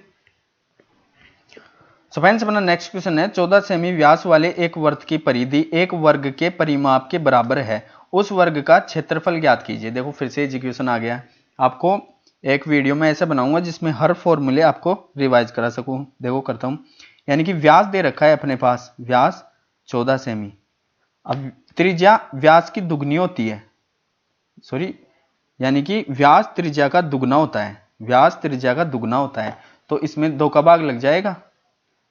सो फ्रेंड्स अपना नेक्स्ट क्वेश्चन है 14 सेमी व्यास वाले एक वर्ग की परिधि एक वर्ग के परिमाप के बराबर है, उस वर्ग का क्षेत्रफल ज्ञात कीजिए। देखो फिर से एग्जीक्यूशन आ गया, आपको एक वीडियो में ऐसा बनाऊंगा जिसमें हर फॉर्मूले आपको रिवाइज करा सकूं। देखो करता हूं, यानी कि व्यास दे रखा है अपने पास, व्यास 14 सेमी, अब त्रिज्या व्यास की दुगनी होती है, सॉरी यानी कि व्यास त्रिज्या का दुगना होता है, व्यास त्रिज्या का दुगना होता है, तो इसमें 2 का भाग लग जाएगा,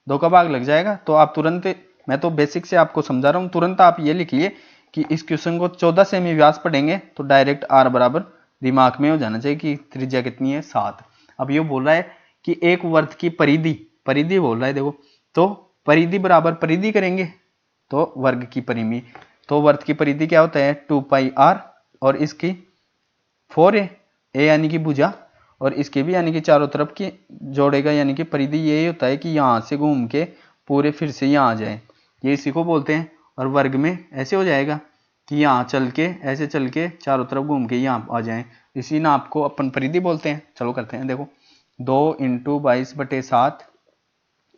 2 का भाग लग जाएगा। तो आप तुरंत, मैं तो बेसिक से आपको समझा रहा हूं, तुरंत आप ये लिखिए कि इस क्वेश्चन को 14 सेमी व्यास पढ़ेंगे तो डायरेक्ट आर बराबर दिमाग में हो जाना चाहिए कि त्रिज्या कितनी है 7। अब ये बोल रहा है कि एक वर्ग की परिधि, परिधि बोल रहा है देखो, तो परिधि बराबर परिधि करेंगे तो वर्ग की परिधि, तो वर्ग की परिधि क्या होता है 2πr और इसकी 4a, ए यानी कि भुजा और इसके भी यानी कि चारों तरफ की जोड़ेगा, यानी कि परिधि यही होता है कि यहाँ से घूम के पूरे फिर से यहाँ आ जाए, ये इसी को बोलते हैं। और वर्ग में ऐसे हो जाएगा कि यहाँ चल के ऐसे चल के चारों तरफ घूम के यहाँ आ जाए, इसी नाप को अपन परिधि बोलते हैं। चलो करते हैं, देखो 2 × 22/7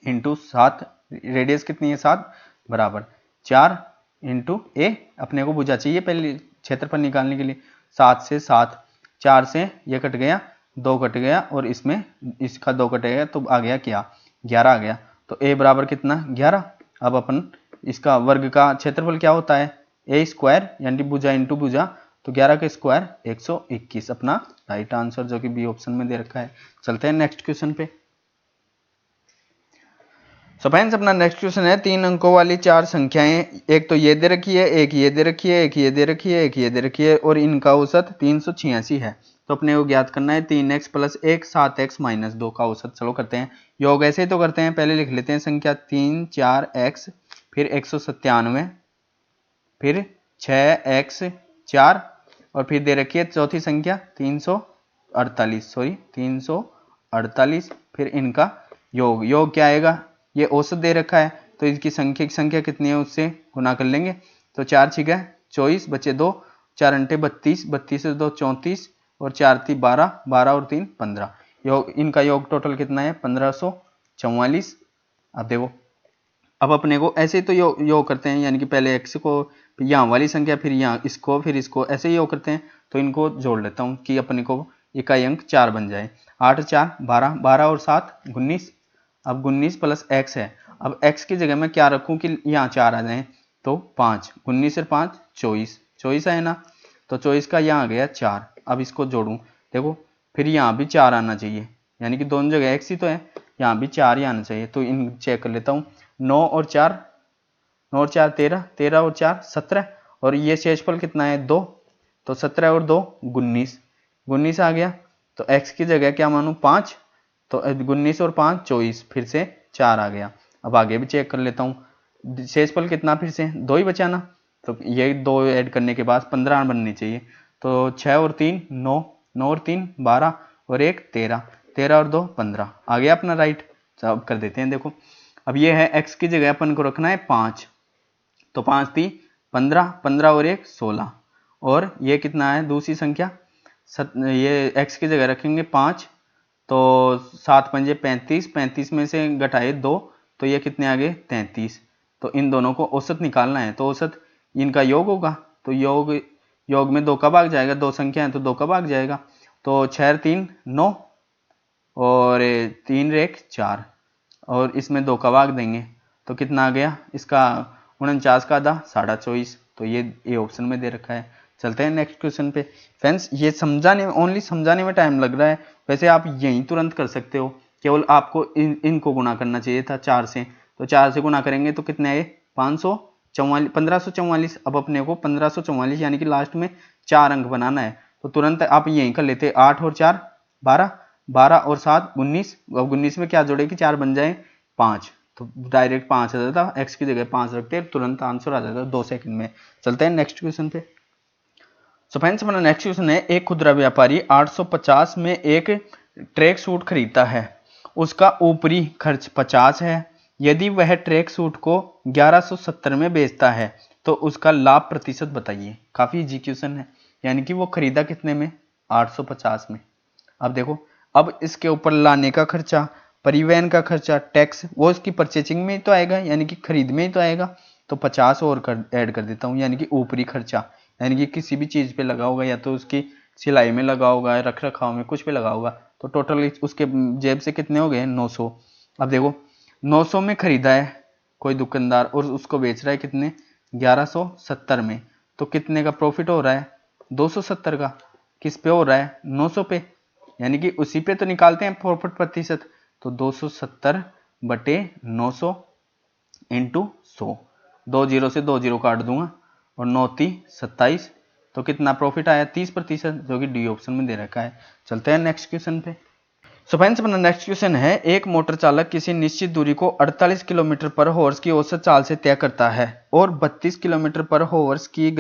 × 7, रेडियस कितनी है 7 बराबर 4 × a, अपने को भुजा चाहिए पहले क्षेत्रफल निकालने के लिए, 7 से 7, 4 से ये कट गया, 2 कट गया और इसमें इसका 2 कटेगा तो आ गया क्या 11 आ गया, तो a बराबर कितना 11। अब अपन इसका वर्ग का क्षेत्रफल क्या होता है a स्क्वायर यानी भुजा इंटू भुजा, तो 11 का स्क्वायर 121, अपना राइट आंसर जो कि बी ऑप्शन में दे रखा है। चलते हैं नेक्स्ट क्वेश्चन पे। सो फ्रेंड्स अपना नेक्स्ट क्वेश्चन है 3 अंकों वाली 4 संख्याएं, एक तो ये दे रखी है, एक ये दे रखी है, एक ये दे रखी है, एक ये दे रखी है और इनका औसत 386 है, तो अपने को ज्ञात करना है 3x + 1 7x - 2 का औसत। चलो करते हैं योग, ऐसे ही तो करते हैं, पहले लिख लेते हैं संख्या 3 4x फिर 197 फिर 6x 4 और फिर दे रखी है चौथी संख्या 348, सॉरी 348, फिर इनका योग, योग क्या आएगा, ये औसत दे रखा है तो इसकी संख्या कितनी है उससे गुना कर लेंगे, तो 4 × 6 = 24, बचे 2, 4 × 32, 32 से 2 34 और 4 × 3 12, 12 और 3 15, योग इनका योग टोटल कितना है 1544। अब देखो अब अपने को ऐसे ही तो योग करते हैं, यानी कि पहले x को यहाँ वाली संख्या फिर यहाँ इसको फिर इसको ऐसे ही योग करते हैं, तो इनको जोड़ लेता हूँ कि अपने को इकाई अंक 4 बन जाए, 8 × 4 12, 12 और 7 19, अब 19 + x है, अब x की जगह मैं क्या रखूं कि यहाँ 4 आ जाए, तो 5, 19 और 5 24, 24 है ना, तो 24 का यहाँ आ गया 4, अब इसको जोड़ूं, देखो फिर यहाँ भी 4 आना चाहिए, यानी कि दोनों जगह x ही तो है, यहाँ भी 4 ही आना चाहिए, तो इन चेक कर लेता हूँ, 9 और 4 13, 13 और 4 17 और ये शेषफल कितना है 2, तो 17 और 2 19, 19 आ गया, तो x की जगह क्या मानूं 5, तो 19 और 5 24, फिर से 4 आ गया। अब आगे भी चेक कर लेता हूँ, शेषफल कितना फिर से 2 ही बचा ना, तो ये 2 ऐड करने के बाद 15 बननी चाहिए। तो 6 और 3 9, 9 और 3 12 और 1 13, 13 और 2 15 आ गया अपना राइट। अब कर देते हैं। देखो अब ये है x की जगह अपन को रखना है 5, तो 5 थी 15, 15 और 1 16, और ये कितना है दूसरी संख्या ये x की जगह रखेंगे 5, तो 7 पंजे 35, 35 में से घटाए 2, तो ये कितने आ गए 33। तो इन दोनों को औसत निकालना है, तो औसत इनका योग होगा, तो योग में 2 का भाग जाएगा, 2 संख्या है तो 2 का भाग जाएगा। तो 6 3 9 और 3 1 4, और इसमें 2 का भाग देंगे तो कितना आ गया इसका 49 का आधा 24.5। तो ये ऑप्शन में दे रखा है। चलते हैं नेक्स्ट क्वेश्चन पे। फ्रेंड्स ये समझाने में ओनली समझाने में टाइम लग रहा है, वैसे आप यहीं तुरंत कर सकते हो, केवल आपको इनको गुणा करना चाहिए था 4 से, तो 4 से गुणा करेंगे तो कितने आए 1544। अब अपने को 1544 यानी कि लास्ट में 4 अंक बनाना है, तो तुरंत आप यहीं कर लेते 8 और 4 12, 12 और 7 19, अब 19 में क्या जोड़े कि 4 बन जाए 5, तो डायरेक्ट 5 आ जाता, x की जगह 5 रखते तुरंत आंसर आ जाता 2 सेकंड में। चलते हैं नेक्स्ट क्वेश्चन पे। सो फ्रेंड्स अपना नेक्स्ट क्वेश्चन है, एक खुदरा व्यापारी 850 में एक ट्रैक सूट खरीदता है, उसका ऊपरी खर्च 50 है, यदि वह ट्रैक सूट को 1170 में बेचता है तो उसका लाभ प्रतिशत बताइए। काफी इजी क्वेश्चन है, यानी कि वो खरीदा कितने में 850 में। अब देखो अब इसके ऊपर लाने का खर्चा, परिवहन का खर्चा, टैक्स, वो इसकी परचेजिंग में ही तो आएगा, यानी कि खरीद में ही तो आएगा, तो 50 और ऐड कर देता हूँ, यानी कि ऊपरी खर्चा, यानी कि किसी भी चीज पे लगा होगा, या तो उसकी सिलाई में लगा होगा, रख रखाव में कुछ पे लगा होगा, तो टोटल उसके जेब से कितने हो गए 900। अब देखो 900 में खरीदा है कोई दुकानदार और उसको बेच रहा है कितने 1170 में, तो कितने का प्रॉफिट हो रहा है 270 का। किस पे हो रहा है 900 पे, यानी कि उसी पे तो निकालते हैं प्रॉफिट प्रतिशत, तो 270 बटे 900 इंटू 100, 2 जीरो से 2 जीरो काट दूंगा और 9 27, तो कितना प्रॉफिट आया 30%, जो कि डी ऑप्शन में दे रखा है। चलते हैं नेक्स्ट क्वेश्चन पे। सो फ्रेंड्स अपना नेक्स्ट क्वेश्चन है, एक मोटर चालक किसी निश्चित दूरी को 48 किलोमीटर पर हॉर्स की औसत चाल से तय करता है और 32 किलोमीटर पर हॉर्स की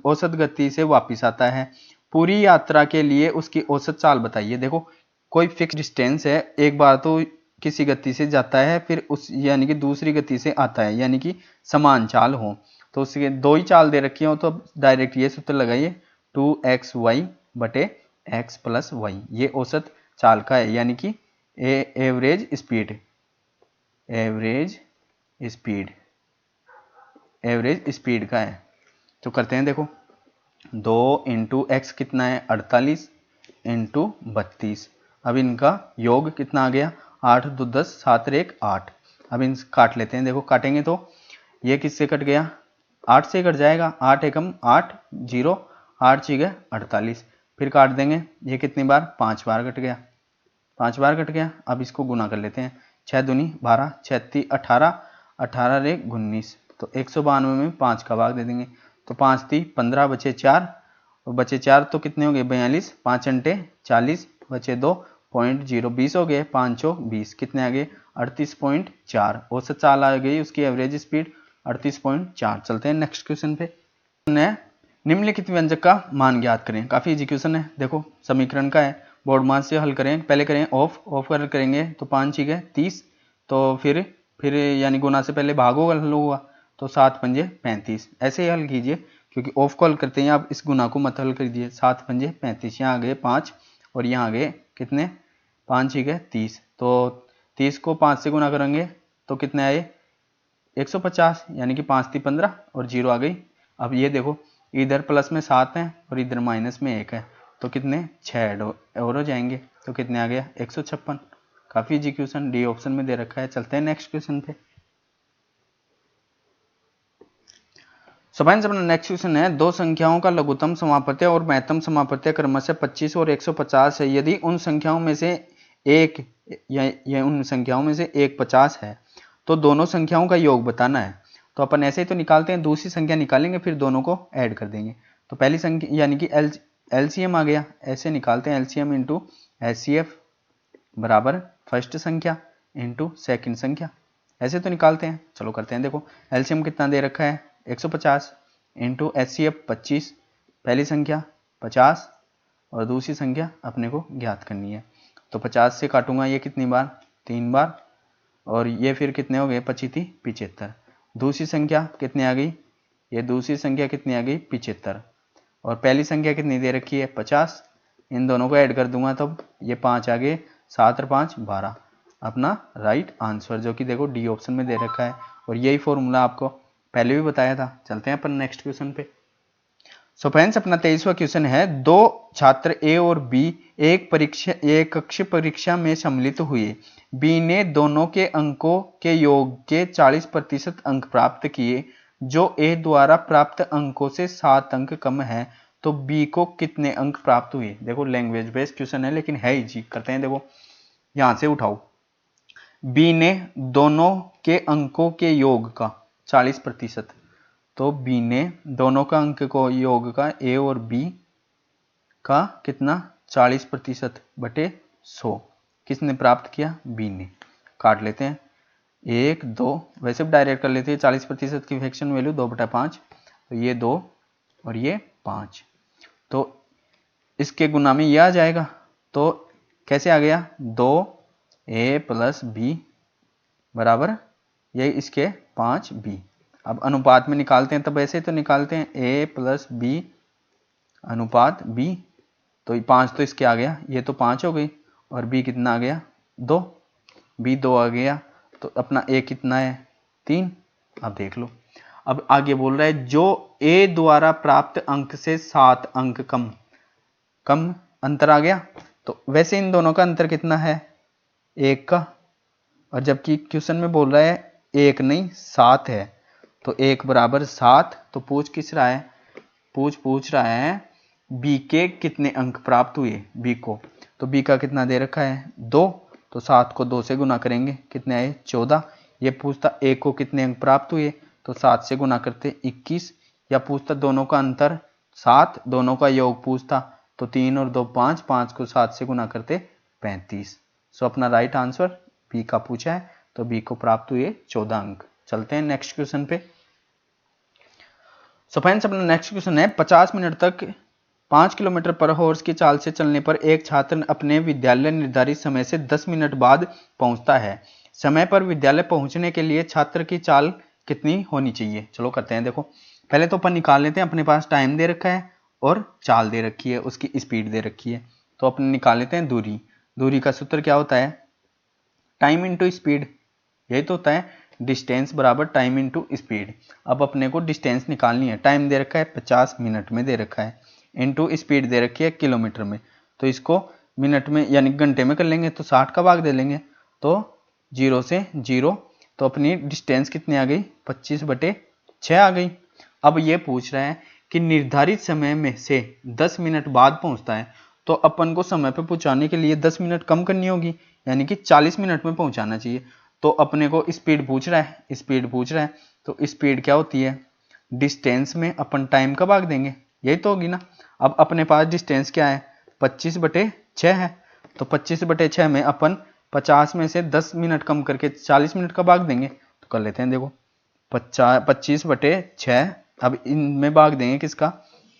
औसत गति से वापस आता है, पूरी यात्रा के लिए उसकी औसत चाल बताइए। देखो कोई फिक्स डिस्टेंस है, एक बार तो किसी गति से जाता है फिर उस यानी कि दूसरी गति से आता है, यानी कि समान चाल हो, तो उसके 2 ही चाल दे रखी हो, तो डायरेक्ट ये सूत्र लगाइए 2xy बटे x प्लस वाई, ये औसत चाल का है, यानी कि एवरेज स्पीड, एवरेज स्पीड का है। तो करते हैं, देखो 2 इंटू एक्स कितना है 48 इंटू 32, अब इनका योग कितना आ गया 8 2 10 7 1 8। अब इन काट लेते हैं, देखो काटेंगे तो ये किससे कट गया 8 से कट जाएगा, 8 एकम 8 0 8 6 48, फिर काट देंगे, ये कितनी बार 5 बार कट गया, 5 बार कट गया। अब इसको गुना कर लेते हैं, 6 दूनी 12 6 ती 18 18 रे 19, तो 192 में 5 का भाग दे देंगे, तो 5 ती 15 बचे 4 और बचे 4 तो कितने हो गए 42, 5 अंटे 40 बचे 2 पॉइंट 0 20 हो गए, 5 चौ 20, कितने आ गए 38.4, औसत चाल आ गई उसकी एवरेज स्पीड 38.4। चलते हैं नेक्स्ट क्वेश्चन पे। निम्नलिखित व्यंजक का मान ज्ञात करें। काफी इजी क्वेश्चन है, देखो समीकरण का है, बोर्ड मास से हल करें, पहले करें ऑफ करेंगे तो 5 6 30, तो फिर यानी गुना से पहले भागो हल होगा, तो 7 पंजे 35, ऐसे ही हल कीजिए, क्योंकि ऑफ को हल करते हैं आप इस गुना को मत हल कीजिए, 7 पंजे 35, यहाँ आ गए 5 और यहाँ आ गए कितने 5 6 30, तो 30 को 5 से गुना करेंगे तो कितने आए 150, यानी कि 5 ती 15 और 0 आ गई। अब ये देखो इधर प्लस में 7 है और इधर माइनस में 1 है, तो कितने 6 ऐड और हो जाएंगे, तो कितने आ गया 156। काफी इजी क्वेश्चन डी ऑप्शन में दे रखा है। चलते हैं नेक्स्ट क्वेश्चन पे। सो फ्रेंड्स अपना नेक्स्ट क्वेश्चन है, दो संख्याओं का लघुत्तम समापत्य और महत्तम समापत्य क्रमशः 25 और 150 है, यदि उन संख्याओं में से एक या उन संख्याओं में से एक 50 है तो दोनों संख्याओं का योग बताना है। तो अपन ऐसे ही तो निकालते हैं, दूसरी संख्या निकालेंगे फिर दोनों को ऐड कर देंगे, तो पहली संख्या यानी कि एलसीएम आ गया, ऐसे निकालते हैं एलसीएम इंटू एचसीएफ बराबर फर्स्ट संख्या इंटू सेकंड संख्या, ऐसे तो निकालते हैं, चलो करते हैं। देखो एलसीएम कितना दे रखा है 150 इंटू एचसीएफ 25, पहली संख्या 50 और दूसरी संख्या अपने को ज्ञात करनी है। तो 50 से काटूंगा ये कितनी बार, 3 बार, और ये फिर कितने हो गए 25 75। दूसरी संख्या कितनी आ गई, ये दूसरी संख्या कितनी आ गई 75, और पहली संख्या कितनी दे रखी है 50। इन दोनों को ऐड कर दूंगा तो ये 5 आ गए, 7 और 5 12, अपना राइट आंसर, जो कि देखो डी ऑप्शन में दे रखा है। और यही फॉर्मूला आपको पहले भी बताया था। चलते हैं अपन नेक्स्ट क्वेश्चन पे। सो फ्रेंड्स अपना 23वां क्वेश्चन है, दो छात्र ए और बी एक कक्ष परीक्षा में सम्मिलित हुए। बी ने दोनों के अंकों के योग के 40% अंक प्राप्त किए, जो ए द्वारा प्राप्त अंकों से 7 अंक कम है, तो बी को कितने अंक प्राप्त हुए। देखो लैंग्वेज बेस्ड क्वेश्चन है लेकिन है इजी, करते हैं। देखो यहां से उठाओ, बी ने दोनों के अंकों के योग का 40%, तो बी ने दोनों का अंक को योग का ए और बी का कितना 40% बटे 100 किसने प्राप्त किया, बी ने। काट लेते हैं 1 2, वैसे भी डायरेक्ट कर लेते हैं। 40% की फ्रैक्शन वैल्यू 2/5, तो ये 2 और ये 5, तो इसके गुना में ये आ जाएगा। तो कैसे आ गया 2a प्लस बी बराबर ये इसके 5b। अब अनुपात में निकालते हैं, तब ऐसे तो निकालते हैं a प्लस बी अनुपात b, तो 5 तो इसके आ गया, ये तो 5 हो गई, और b कितना आ गया 2, b 2 आ गया, तो अपना a कितना है 3। अब देख लो, अब आगे बोल रहा है जो a द्वारा प्राप्त अंक से 7 अंक कम अंतर आ गया। तो वैसे इन दोनों का अंतर कितना है 1 का, और जबकि क्वेश्चन में बोल रहा है 1 नहीं 7 है, तो 1 बराबर 7। तो पूछ किस रहा है, पूछ रहा है बी के कितने अंक प्राप्त हुए बी को। तो बी का कितना दे रखा है 2, तो 7 को 2 से गुना करेंगे कितने आए 14। ये पूछता ए को कितने अंक प्राप्त हुए, तो 7 से गुना करते 21, या पूछता दोनों का अंतर 7, दोनों का योग पूछता, तो 3 और 2 5, 5 को 7 से गुना करते 35। सो अपना राइट आंसर बी का पूछा है, तो बी को प्राप्त हुए 14 अंक। चलते हैं नेक्स्ट क्वेश्चन पे। सो फ्रेंड्स अपना नेक्स्ट क्वेश्चन है, 50 मिनट तक 5 किलोमीटर पर हॉर्स की चाल से चलने पर एक छात्र अपने विद्यालय निर्धारित समय से 10 मिनट बाद पहुंचता है। समय पर विद्यालय पहुंचने के लिए छात्र की चाल कितनी होनी चाहिए। चलो करते हैं। देखो पहले तो अपन निकाल लेते हैं, अपने पास टाइम दे रखा है और चाल दे रखी है, उसकी स्पीड दे रखी है, तो अपने निकाल लेते हैं दूरी। दूरी का सूत्र क्या होता है, टाइम इंटू स्पीड, यही तो होता है, डिस्टेंस बराबर टाइम इंटू स्पीड। अब अपने को डिस्टेंस निकालनी है, टाइम दे रखा है 50 मिनट में दे रखा है, इंटू स्पीड दे रखी है किलोमीटर में, तो इसको मिनट में यानी घंटे में कर लेंगे, तो 60 का भाग दे लेंगे, तो 0 से 0, तो अपनी डिस्टेंस कितनी आ गई 25/6 आ गई। अब ये पूछ रहा है कि निर्धारित समय में से 10 मिनट बाद पहुंचता है, तो अपन को समय पे पहुंचाने के लिए 10 मिनट कम करनी होगी, यानी कि 40 मिनट में पहुंचाना चाहिए। तो अपने को स्पीड पूछ रहा है, तो स्पीड क्या होती है, डिस्टेंस में अपन टाइम का भाग देंगे, यही तो होगी ना। अब अपने पास डिस्टेंस क्या है 25/6 है, तो 25/6 में अपन 50 में से 10 मिनट कम करके 40 मिनट का भाग देंगे, तो कर लेते हैं। देखो 25/6, अब इनमें भाग देंगे किसका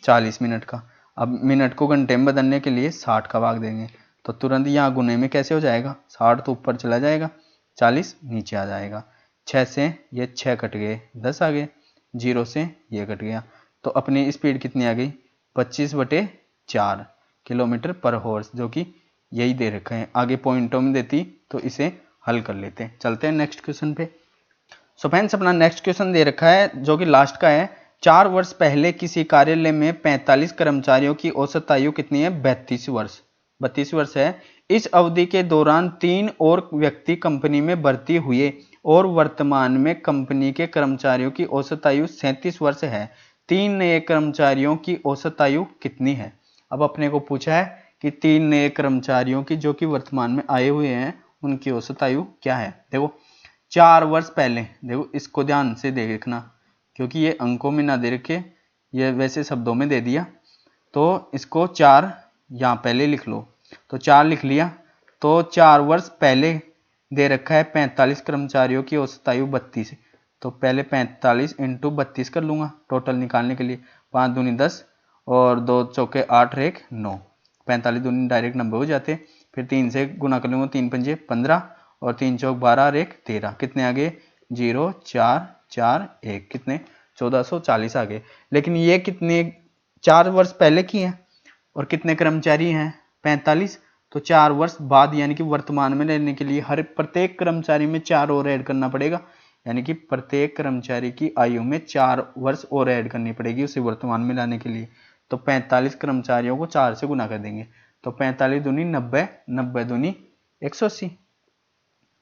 40 मिनट का। अब मिनट को घंटे में बदलने के लिए 60 का भाग देंगे, तो तुरंत यहाँ गुने में कैसे हो जाएगा, 60 तो ऊपर चला जाएगा, 40 नीचे आ जाएगा। 6 से ये 6 कट गए, 10 आ गए, 0 से ये कट गया, तो अपनी स्पीड कितनी आ गई 25/4 किलोमीटर पर हॉर्स, जो कि यही दे रखे हैं। आगे पॉइंटों में देती तो इसे हल कर लेते हैं। चलते हैं नेक्स्ट क्वेश्चन पे। सो फ्रेंड्स अपना नेक्स्ट क्वेश्चन दे रखा है जो कि लास्ट का है, 4 वर्ष पहले किसी कार्यालय में 45 कर्मचारियों की औसत आयु कितनी है 32 वर्ष है। इस अवधि के दौरान 3 और व्यक्ति कंपनी में भर्ती हुए और वर्तमान में कंपनी के कर्मचारियों की औसत आयु 37 वर्ष है। 3 नए कर्मचारियों की औसत आयु कितनी है। अब अपने को पूछा है कि 3 नए कर्मचारियों की जो कि वर्तमान में आए हुए हैं उनकी औसत आयु क्या है। देखो 4 वर्ष पहले, देखो इसको ध्यान से देखना क्योंकि ये अंकों में ना दे रखे, ये वैसे शब्दों में दे दिया, तो इसको 4 यहाँ पहले लिख लो, तो 4 लिख लिया, तो 4 वर्ष पहले दे रखा है 45 कर्मचारियों की औसत आयु 32, तो पहले 45 इंटू 32 कर लूँगा टोटल निकालने के लिए। 5 दूनी 10 और 2 चौके 8 और 1 9, 45 दूनी डायरेक्ट नंबर हो जाते। फिर 3 से गुना कर लूँगा, 3 पंजे 15 और 3 चौक 12 और 1 13, कितने आ गए 0 4 4 1, कितने 1440 आ गए। लेकिन ये कितने 4 वर्ष पहले की हैं और कितने कर्मचारी हैं 45, तो 4 वर्ष बाद यानी कि वर्तमान में लेने के लिए हर प्रत्येक कर्मचारी में 4 और ऐड करना पड़ेगा, यानी कि प्रत्येक कर्मचारी की आयु में 4 वर्ष और ऐड करनी पड़ेगी उसे वर्तमान में लाने के लिए। तो 45 कर्मचारियों को 4 से गुना कर देंगे, तो 45 दूनी 90, 90 दूनी 180,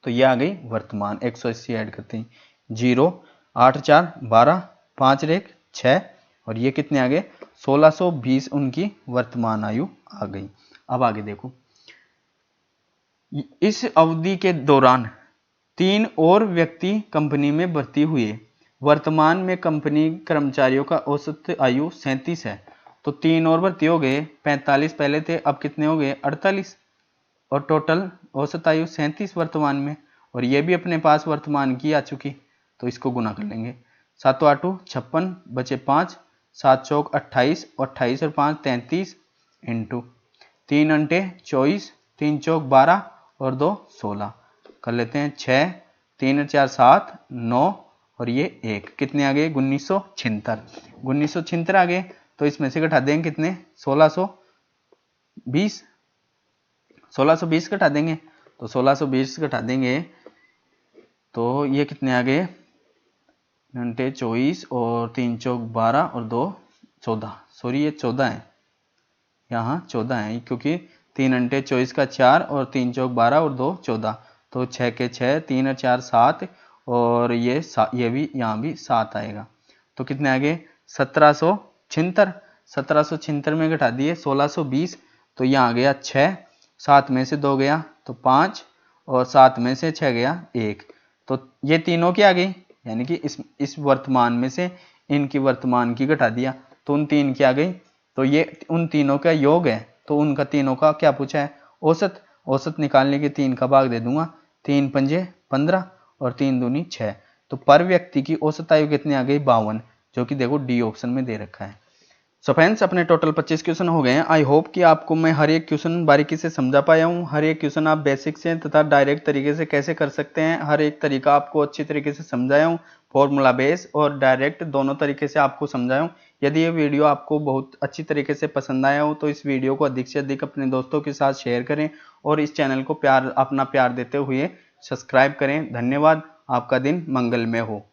तो ये आ गई वर्तमान। 180 ऐड करते हैं, 0 8 4 12 5 1 6 और ये कितने आ गए 1620 उनकी वर्तमान आयु आ गई। अब आगे देखो, इस अवधि के दौरान 3 और व्यक्ति कंपनी में भर्ती हुए। वर्तमान में कंपनी कर्मचारियों का औसत आयु 37 है, तो 3 और भर्ती हो गए, 45 पहले थे, अब कितने हो गए 48 और टोटल औसत आयु 37 वर्तमान में, और ये भी अपने पास वर्तमान की आ चुकी, तो इसको गुना कर लेंगे। 7 8 56 बचे 5, 7 चौक 28 और 28 और 5 33 इंटू 3 अंटे 24, 3 चौक 12 और 2 16, कर लेते हैं 6 3 4 7 9 और ये 1, कितने आ गए 1976, 1976 आ गए। तो इसमें से घटा देंगे कितने 1620, 1620 घटा देंगे, तो 1620 घटा देंगे तो ये कितने आ गए घंटे 24 और 3 चौक 12 और 2 14, सॉरी ये 14 है, यहाँ 14 है क्योंकि 3 अंटे 24 का 4 और 3 चौक 12 और 2 14, तो 6 के 6 3 और 4 7 और ये भी यहाँ भी 7 आएगा, तो कितने आ गए 1776, 1776 में घटा दिए 1620, तो यहाँ आ गया 6, 7 में से 2 गया तो 5 और 7 में से 6 गया 1, तो ये तीनों की आ गई, यानी कि इस वर्तमान में से इनकी वर्तमान की घटा दिया तो उन 3 की आ गई, तो ये उन तीनों का योग है, तो उनका तीनों का क्या पूछा है औसत, औसत निकालने के 3 का भाग दे दूंगा, 3 पंजे 15 और 3 दूनी 6, तो पर व्यक्ति की औसत आयु कितनी आ गई 52, जो कि देखो डी ऑप्शन में दे रखा है। सो फ्रेंड्स अपने टोटल 25 क्वेश्चन हो गए हैं। आई होप कि आपको मैं हर एक क्वेश्चन बारीकी से समझा पाया हूँ। हर एक क्वेश्चन आप बेसिक से तथा डायरेक्ट तरीके से कैसे कर सकते हैं, हर एक तरीका आपको अच्छी तरीके से समझाया हूँ, फॉर्मूला बेस और डायरेक्ट दोनों तरीके से आपको समझाया हूँ। यदि ये वीडियो आपको बहुत अच्छी तरीके से पसंद आया हो तो इस वीडियो को अधिक से अधिक अपने दोस्तों के साथ शेयर करें और इस चैनल को अपना प्यार देते हुए सब्सक्राइब करें। धन्यवाद, आपका दिन मंगलमय हो।